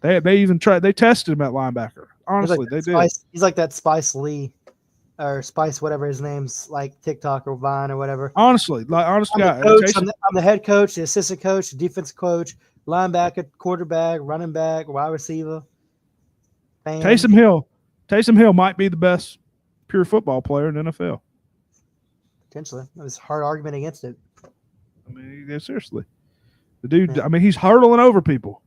They even tried. They tested him at linebacker. Honestly, they did. He's like that Spice Lee, or Spice, whatever his name's, like TikTok or Vine or whatever. Honestly, I'm the head coach, the assistant coach, the defensive coach, linebacker, quarterback, running back, wide receiver. Taysom Hill might be the best pure football player in the NFL. Potentially. There's a hard argument against it. I mean, seriously. The dude, I mean, he's hurdling over people.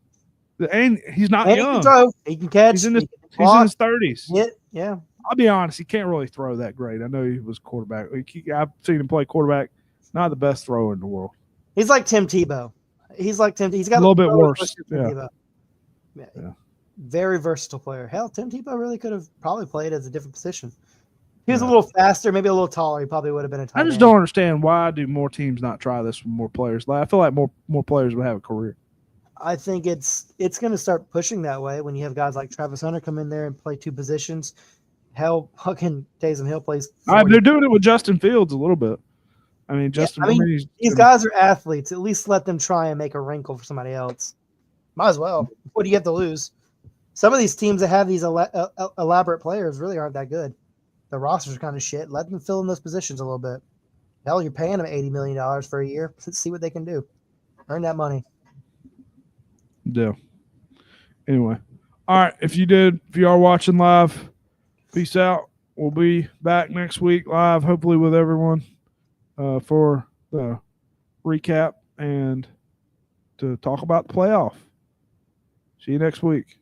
And he's not young. He can throw. He can catch. He's in his 30s. Yeah. I'll be honest, he can't really throw that great. I know he was quarterback. I've seen him play quarterback. Not the best thrower in the world. He's like Tim Tebow. He's got a little bit worse. Yeah. Very versatile player. Hell, Tim Tebow really could have probably played as a different position. He was a little faster, maybe a little taller. He probably would have been a tight end. I just don't understand why do more teams not try this with more players. I feel like more players would have a career. I think it's going to start pushing that way when you have guys like Travis Hunter come in there and play two positions. Hell, fucking Taysom Hill plays 40. They're doing it with Justin Fields a little bit. I mean, These guys are athletes. At least let them try and make a wrinkle for somebody else. Might as well. What do you have to lose? Some of these teams that have these elaborate players really aren't that good. The rosters are kind of shit. Let them fill in those positions a little bit. Hell, you're paying them $80 million for a year. Let's see what they can do. Earn that money. Yeah. Anyway. All right. If you are watching live, peace out. We'll be back next week live, hopefully with everyone for the recap and to talk about the playoff. See you next week.